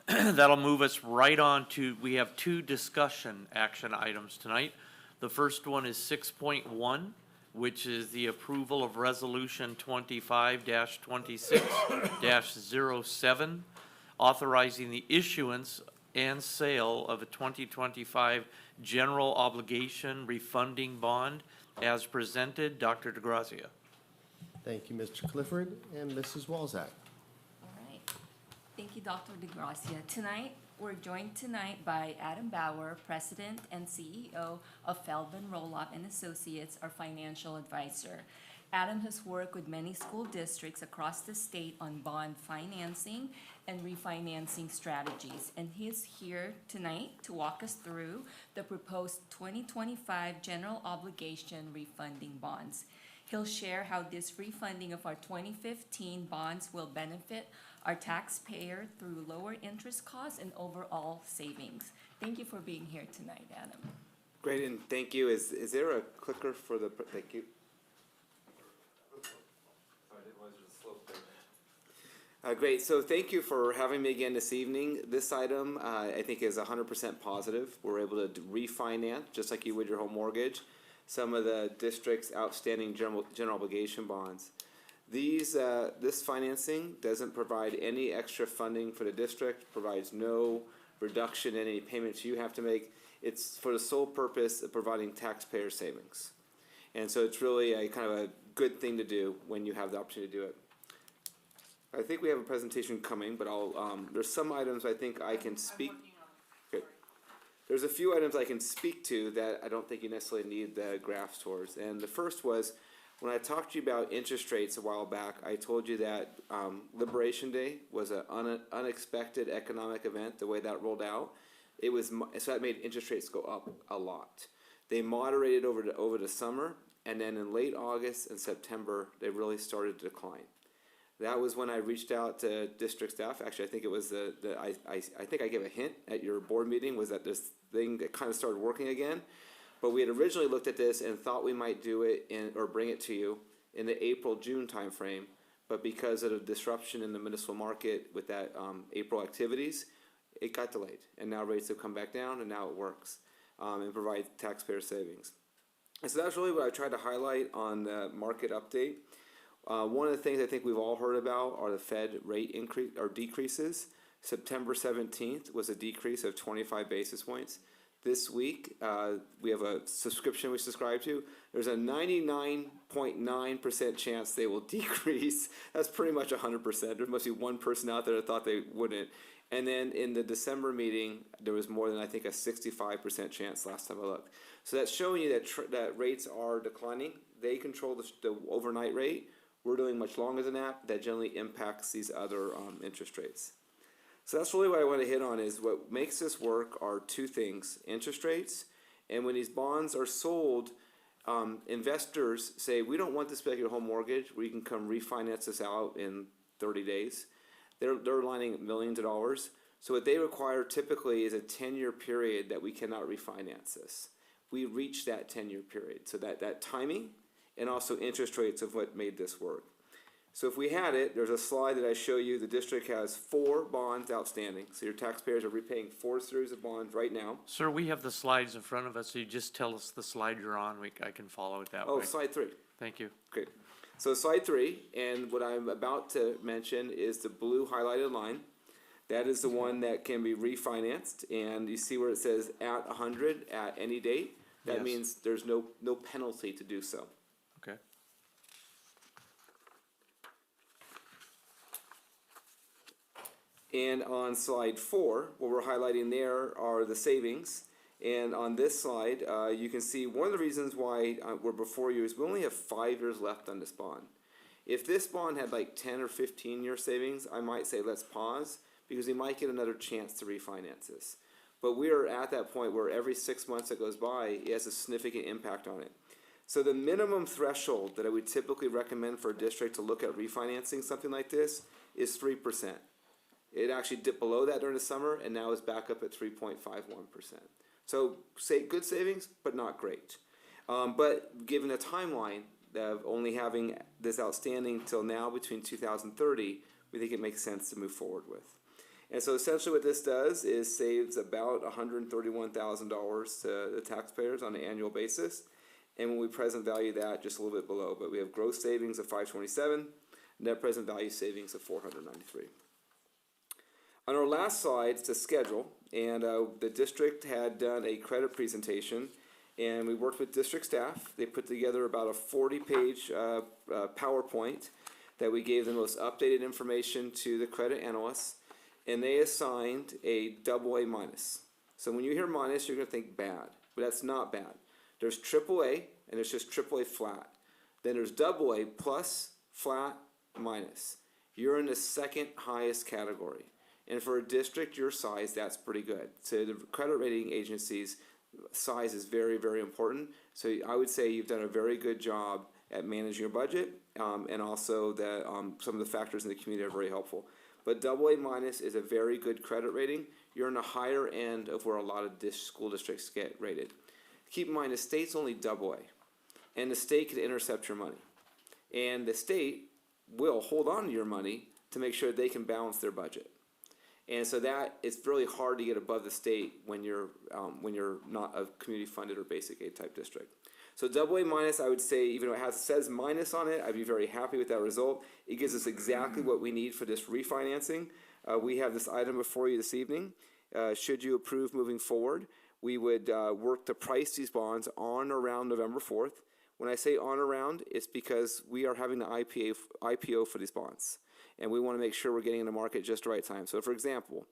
That'll move us right on to, we have 2 discussion action items tonight. The first one is 6.1, which is the approval of Resolution 25-26-07, authorizing the issuance and sale of a 2025 general obligation refunding bond as presented. Dr. DeGrazia. Thank you, Mr. Clifford and Mrs. Walzak. All right. Thank you, Dr. DeGrazia. Tonight, we're joined tonight by Adam Bauer, President and CEO of Feldman Roloff and Associates, our financial advisor. Adam has worked with many school districts across the state on bond financing and refinancing strategies, and he's here tonight to walk us through the proposed 2025 general obligation refunding bonds. He'll share how this refunding of our 2015 bonds will benefit our taxpayer through lower interest costs and overall savings. Thank you for being here tonight, Adam. Great, and thank you. Is there a clicker for the, thank you. Great, so thank you for having me again this evening. This item, I think is 100% positive. We're able to refinance, just like you would your home mortgage, some of the district's outstanding general obligation bonds. This financing doesn't provide any extra funding for the district, provides no reduction in any payments you have to make. It's for the sole purpose of providing taxpayer savings. And so it's really a kind of a good thing to do when you have the opportunity to do it. I think we have a presentation coming, but there's some items I think I can speak. Okay. There's a few items I can speak to that I don't think you necessarily need the graphs towards. And the first was, when I talked to you about interest rates a while back, I told you that Liberation Day was an unexpected economic event, the way that rolled out. So that made interest rates go up a lot. They moderated over the summer, and then in late August and September, they really started to decline. That was when I reached out to district staff. Actually, I think it was I think I gave a hint at your board meeting, was that this thing that kind of started working again. But we had originally looked at this and thought we might do it or bring it to you in the April-June timeframe. But because of the disruption in the municipal market with that April activities, it got delayed. And now rates have come back down, and now it works and provides taxpayer savings. And so that's really what I tried to highlight on the market update. One of the things I think we've all heard about are the Fed rate increase or decreases. September 17th was a decrease of 25 basis points. This week, we have a subscription we subscribe to. There's a 99.9% chance they will decrease. That's pretty much 100%. There must be one person out there that thought they wouldn't. And then in the December meeting, there was more than, I think, a 65% chance last time I looked. So that's showing you that rates are declining. They control the overnight rate. We're doing much longer than that. That generally impacts these other interest rates. So that's really what I want to hit on, is what makes this work are two things: interest rates, and when these bonds are sold, investors say, we don't want this to be like your home mortgage where you can come refinance this out in 30 days. They're lining millions of dollars. So what they require typically is a 10-year period that we cannot refinance this. We reach that 10-year period. So that timing and also interest rates of what made this work. So if we had it, there's a slide that I show you. The district has 4 bonds outstanding. So your taxpayers are repaying 4 series of bonds right now. Sir, we have the slides in front of us, so you just tell us the slide you're on. I can follow it that way. Oh, slide 3. Thank you. Okay. So slide 3, and what I'm about to mention is the blue highlighted line. That is the one that can be refinanced, and you see where it says at 100 at any date. That Yes. means there's no penalty to do so. Okay. And on slide 4, what we're highlighting there are the savings. And on this slide, you can see one of the reasons why we're before you is we only have 5 years left on this bond. If this bond had like 10 or 15 year savings, I might say let's pause, because we might get another chance to refinance this. But we are at that point where every 6 months that goes by, it has a significant impact on it. So the minimum threshold that I would typically recommend for a district to look at refinancing something like this is 3%. It actually dipped below that during the summer and now is back up at 3.51%. So say good savings, but not great. But given the timeline of only having this outstanding till now between 2030, we think it makes sense to move forward with. And so essentially what this does is saves about $131,000 to the taxpayers on an annual basis. And when we present value that, just a little bit below, but we have gross savings of $527, net present value savings of $493. On our last slide, it's a schedule, and the district had done a credit presentation, and we worked with district staff. They put together about a 40-page PowerPoint that we gave the most updated information to the credit analysts, and they assigned a AA-. So when you hear minus, you're going to think bad, but that's not bad. There's AAA, and there's just AAA flat. Then there's AA plus, flat, minus. You're in the second highest category. And for a district your size, that's pretty good. So the credit rating agencies' size is very, very important. So I would say you've done a very good job at managing your budget, and also that some of the factors in the community are very helpful. But AA- is a very good credit rating. You're in the higher end of where a lot of school districts get rated. Keep in mind, the state's only AA, and the state can intercept your money. And the state will hold on to your money, to make sure they can balance their budget. And so that it's really hard to get above the state when you're not a community funded or basic aid type district. So AA minus, I would say, even though it says minus on it, I'd be very happy with that result. It gives us exactly what we need for this refinancing. We have this item before you this evening. Should you approve moving forward, we would work to price these bonds on or around November 4th. When I say on around, it's because we are having the IPO for these bonds. And we want to make sure we're getting in the market just the right time. So for example,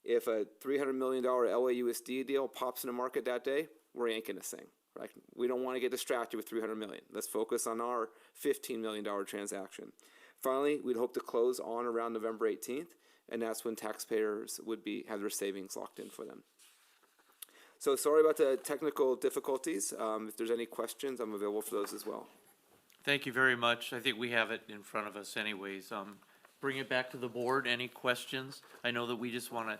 if a $300 million LAUSD deal pops in the market that day, we're yanking this thing. Right? We don't want to get distracted with $300 million. Let's focus on our $15 million transaction. Finally, we'd hope to close on around November 18th, and that's when taxpayers would have their savings locked in for them. So sorry about the technical difficulties. If there's any questions, I'm available for those as well. Thank you very much. I think we have it in front of us anyways. Bring it back to the board. Any questions? I know that we just want to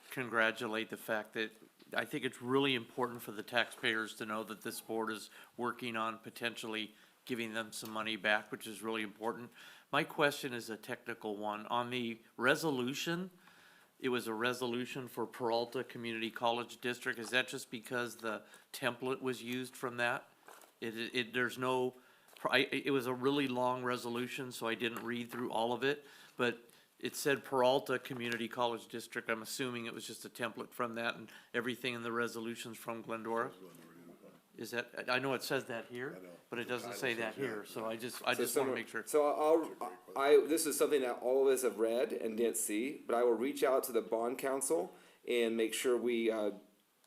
congratulate the fact that I think it's really important for the taxpayers to know that this board is working on potentially giving them some money back, which is really important. My question is a technical one. On the resolution, it was a resolution for Peralta Community College District. Is that just because the template was used from that? There's no, it was a really long resolution, so I didn't read through all of it, but it said Peralta Community College District. I'm assuming it was just a template from that, and everything in the resolution's from Glendora? Is that, I know it says that here, but it doesn't say that here, so I just want to make sure. So this is something that all of us have read and didn't see, but I will reach out to the bond council and make sure we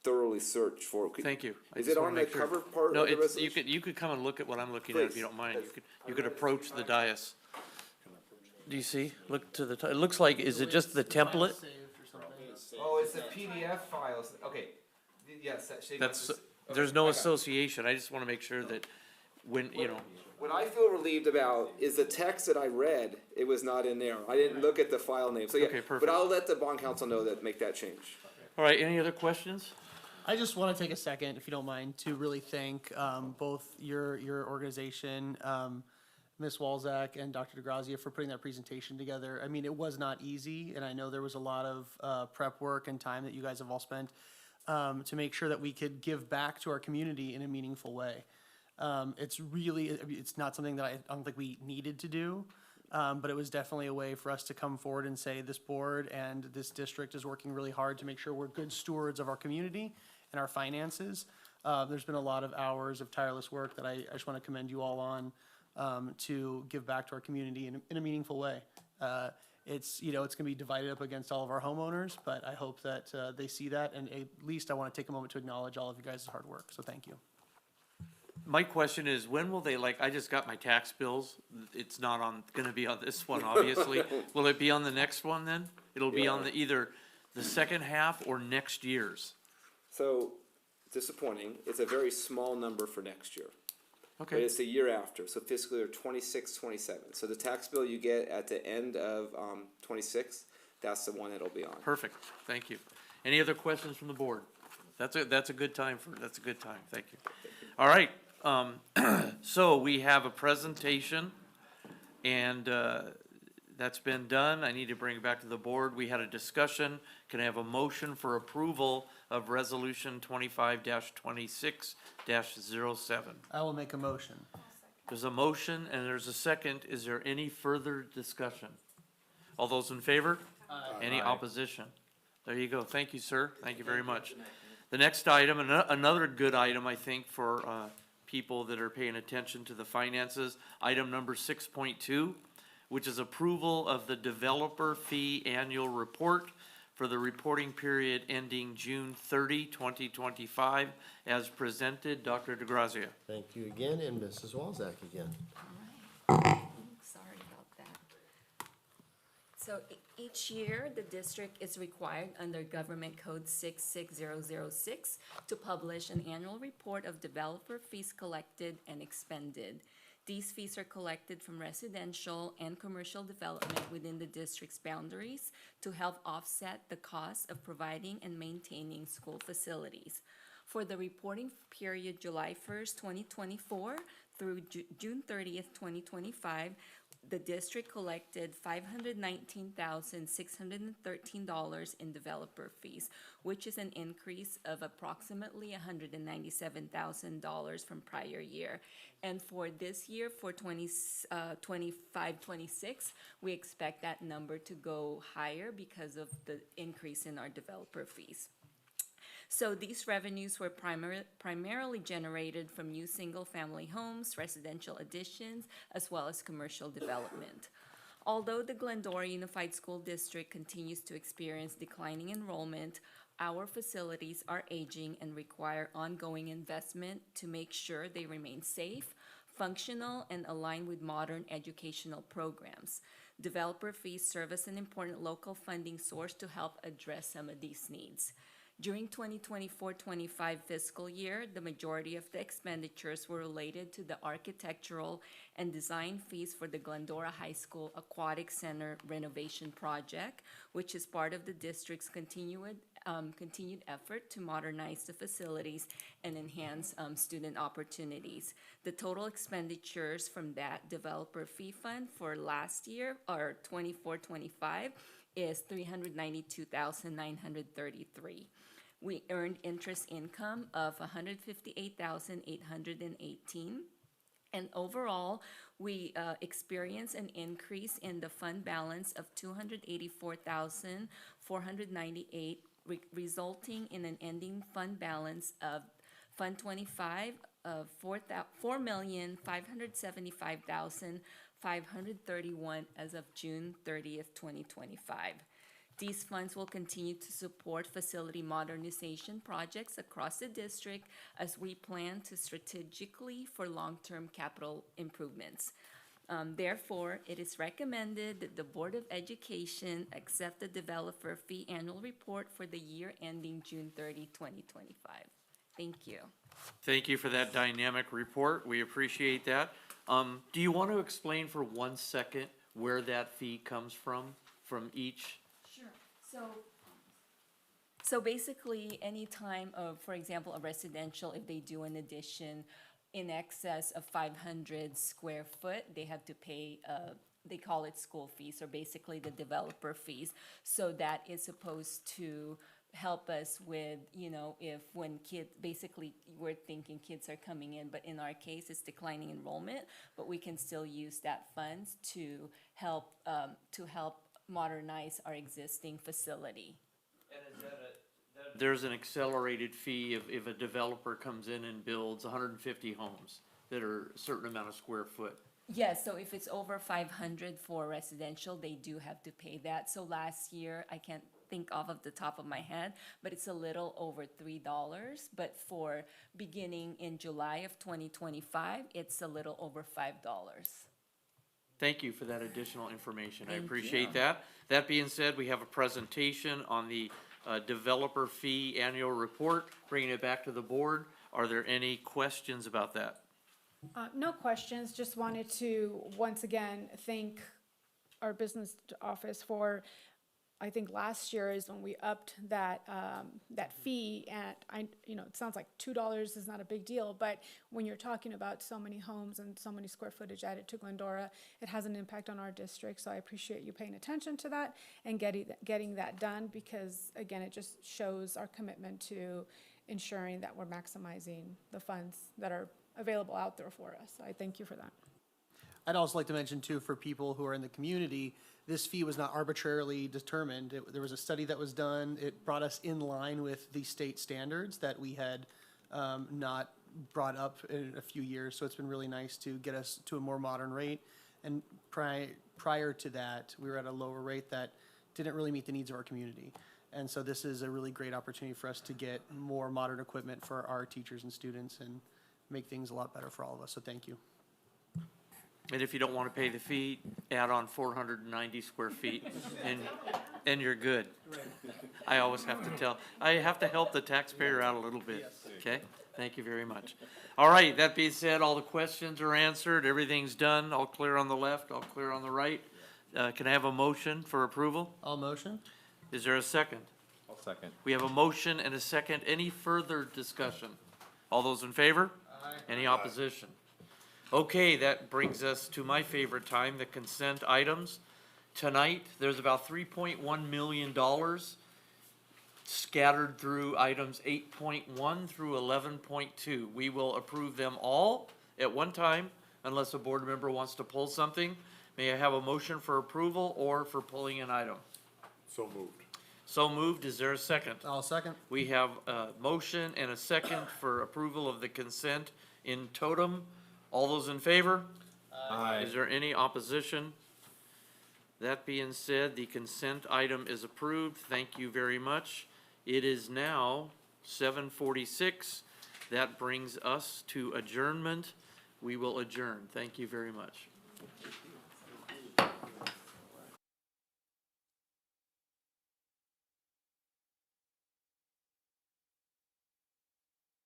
thoroughly search for it. Thank you. Is it on the cover part No, of the resolution? you could come and look at what I'm looking at if you don't mind. You could approach the dais. Do you see? Look to the, it looks like, is it just the template? Oh, it's the PDF files. Okay. Yes, That's, there's no association. I just want to make sure that when, you know. What I feel relieved about is the text that I read, it was not in there. I didn't look at the file name. So yeah, Okay, perfect. but I'll let the bond council know that, make that change. All right, any other questions? I just want to take a second, if you don't mind, to really thank both your organization, Ms. Walzak and Dr. DeGrazia, for putting that presentation together. I mean, it was not easy, and I know there was a lot of prep work and time that you guys have all spent to make sure that we could give back to our community in a meaningful way. It's not something that I don't think we needed to do, but it was definitely a way for us to come forward and say this board and this district is working really hard to make sure we're good stewards of our community and our finances. There's been a lot of hours of tireless work that I just want to commend you all on to give back to our community in a meaningful way. It's going to be divided up against all of our homeowners, but I hope that they see that, and at least I want to take a moment to acknowledge all of you guys' hard work, so thank you. My question is, when will they, I just got my tax bills. It's not gonna be on this one, obviously. Will it be on the next one then? It'll be on either the second half or next year's. So, disappointing. It's a very small number for next year. Okay. But it's the year after, so fiscal year 26, 27. So the tax bill you get at the end of 26, that's the one it'll be on. Perfect, thank you. Any other questions from the board? That's a good time, thank you. All right, so we have a presentation, and that's been done. I need to bring it back to the board. We had a discussion. Can I have a motion for approval of resolution 25-26-07? I will make a motion. There's a motion and there's a second. Is there any further discussion? All those in favor? Aye. Any opposition? There you go. Thank you, sir. Thank you very much. The next item, another good item, I think, for people that are paying attention to the finances, item number 6.2, which is approval of the developer fee annual report for the reporting period ending June 30, 2025, as presented. Dr. DeGrazia. Thank you again, and Mrs. Walzak again. Sorry about that. So each year, the district is required under Government Code 66006 to publish an annual report of developer fees collected and expended. These fees are collected from residential and commercial development within the district's boundaries to help offset the cost of providing and maintaining school facilities. For the reporting period July 1st, 2024 through June 30th, 2025, the district collected $519,613 in developer fees, which is an increase of approximately $197,000 from prior year. And for this year, for 25-26, we expect that number to go higher because of the increase in our developer fees. So these revenues were primarily generated from new single-family homes, residential additions, as well as commercial development. Although the Glendora Unified School District continues to experience declining enrollment, our facilities are aging and require ongoing investment to make sure they remain safe, functional, and aligned with modern educational programs. Developer fees serve as an important local funding source to help address some of these needs. During 2024-25 fiscal year, the majority of the expenditures were related to the architectural and design fees for the Glendora High School Aquatic Center renovation project, which is part of the district's continued effort to modernize the facilities and enhance student opportunities. The total expenditures from that developer fee fund for last year, or 24-25, is $392,933. We earned interest income of $158,818. And overall, we experienced an increase in the fund balance of $284,498, resulting in an ending fund balance of Fund 25 of $4,575,531 as of June 30th, 2025. These funds will continue to support facility modernization projects across the district as we plan to strategically for long-term capital improvements. Therefore, it is recommended that the Board of Education accept the developer fee annual report for the year ending June 30, 2025. Thank you. Thank you for that dynamic report. We appreciate that. Do you want to explain for 1 second where that fee comes from each? Sure. So basically, any time of, for example, a residential, if they do an addition in excess of 500 square foot, they have to pay, they call it school fees, or basically the developer fees. So that is supposed to help us with, if when kids, basically we're thinking kids are coming in, but in our case it's declining enrollment, but we can still use that funds to help modernize our existing facility. And is there's an accelerated fee if a developer comes in and builds 150 homes that are a certain amount of square foot? Yes, so if it's over 500 for residential, they do have to pay that. So last year, I can't think off of the top of my head, but it's a little over $3. But for beginning in July of 2025, it's a little over $5. Thank you for that additional information. I Thank appreciate you. that. That being said, we have a presentation on the developer fee annual report, bringing it back to the board. Are there any questions about that? No questions, just wanted to once again thank our business office for, I think last year is when we upped that fee, and it sounds like $2 is not a big deal, but when you're talking about so many homes and so many square footage added to Glendora, it has an impact on our district, so I appreciate you paying attention to that and getting that done, because again, it just shows our commitment to ensuring that we're maximizing the funds that are available out there for us. I thank you for that. I'd also like to mention too, for people who are in the community, this fee was not arbitrarily determined. There was a study that was done. It brought us in line with the state standards that we had not brought up in a few years. So it's been really nice to get us to a more modern rate. And prior to that, we were at a lower rate that didn't really meet the needs of our community. And so this is a really great opportunity for us to get more modern equipment for our teachers and students and make things a lot better for all of us. So thank you. And if you don't want to pay the fee, add on 490 square feet and you're good. I always have to help the taxpayer out a little bit, okay? Thank you very much. All right, that being said, all the questions are answered, everything's done, all clear on the left, all clear on the right. Can I have a motion for approval? I'll motion. Is there a second? I'll second. We have a motion and a second. Any further discussion? All those in favor? Aye. Any opposition? Okay, that brings us to my favorite time, the consent items. Tonight, there's about $3.1 million scattered through items 8.1 through 11.2. We will approve them all at one time unless a board member wants to pull something. May I have a motion for approval or for pulling an item? So moved. So moved. Is there a second? I'll second. We have a motion and a second for approval of the consent in totem. All those in favor? Aye. Is there any opposition? That being said, the consent item is approved. Thank you very much. It is now 7:46. That brings us to adjournment. We will adjourn. Thank you very much.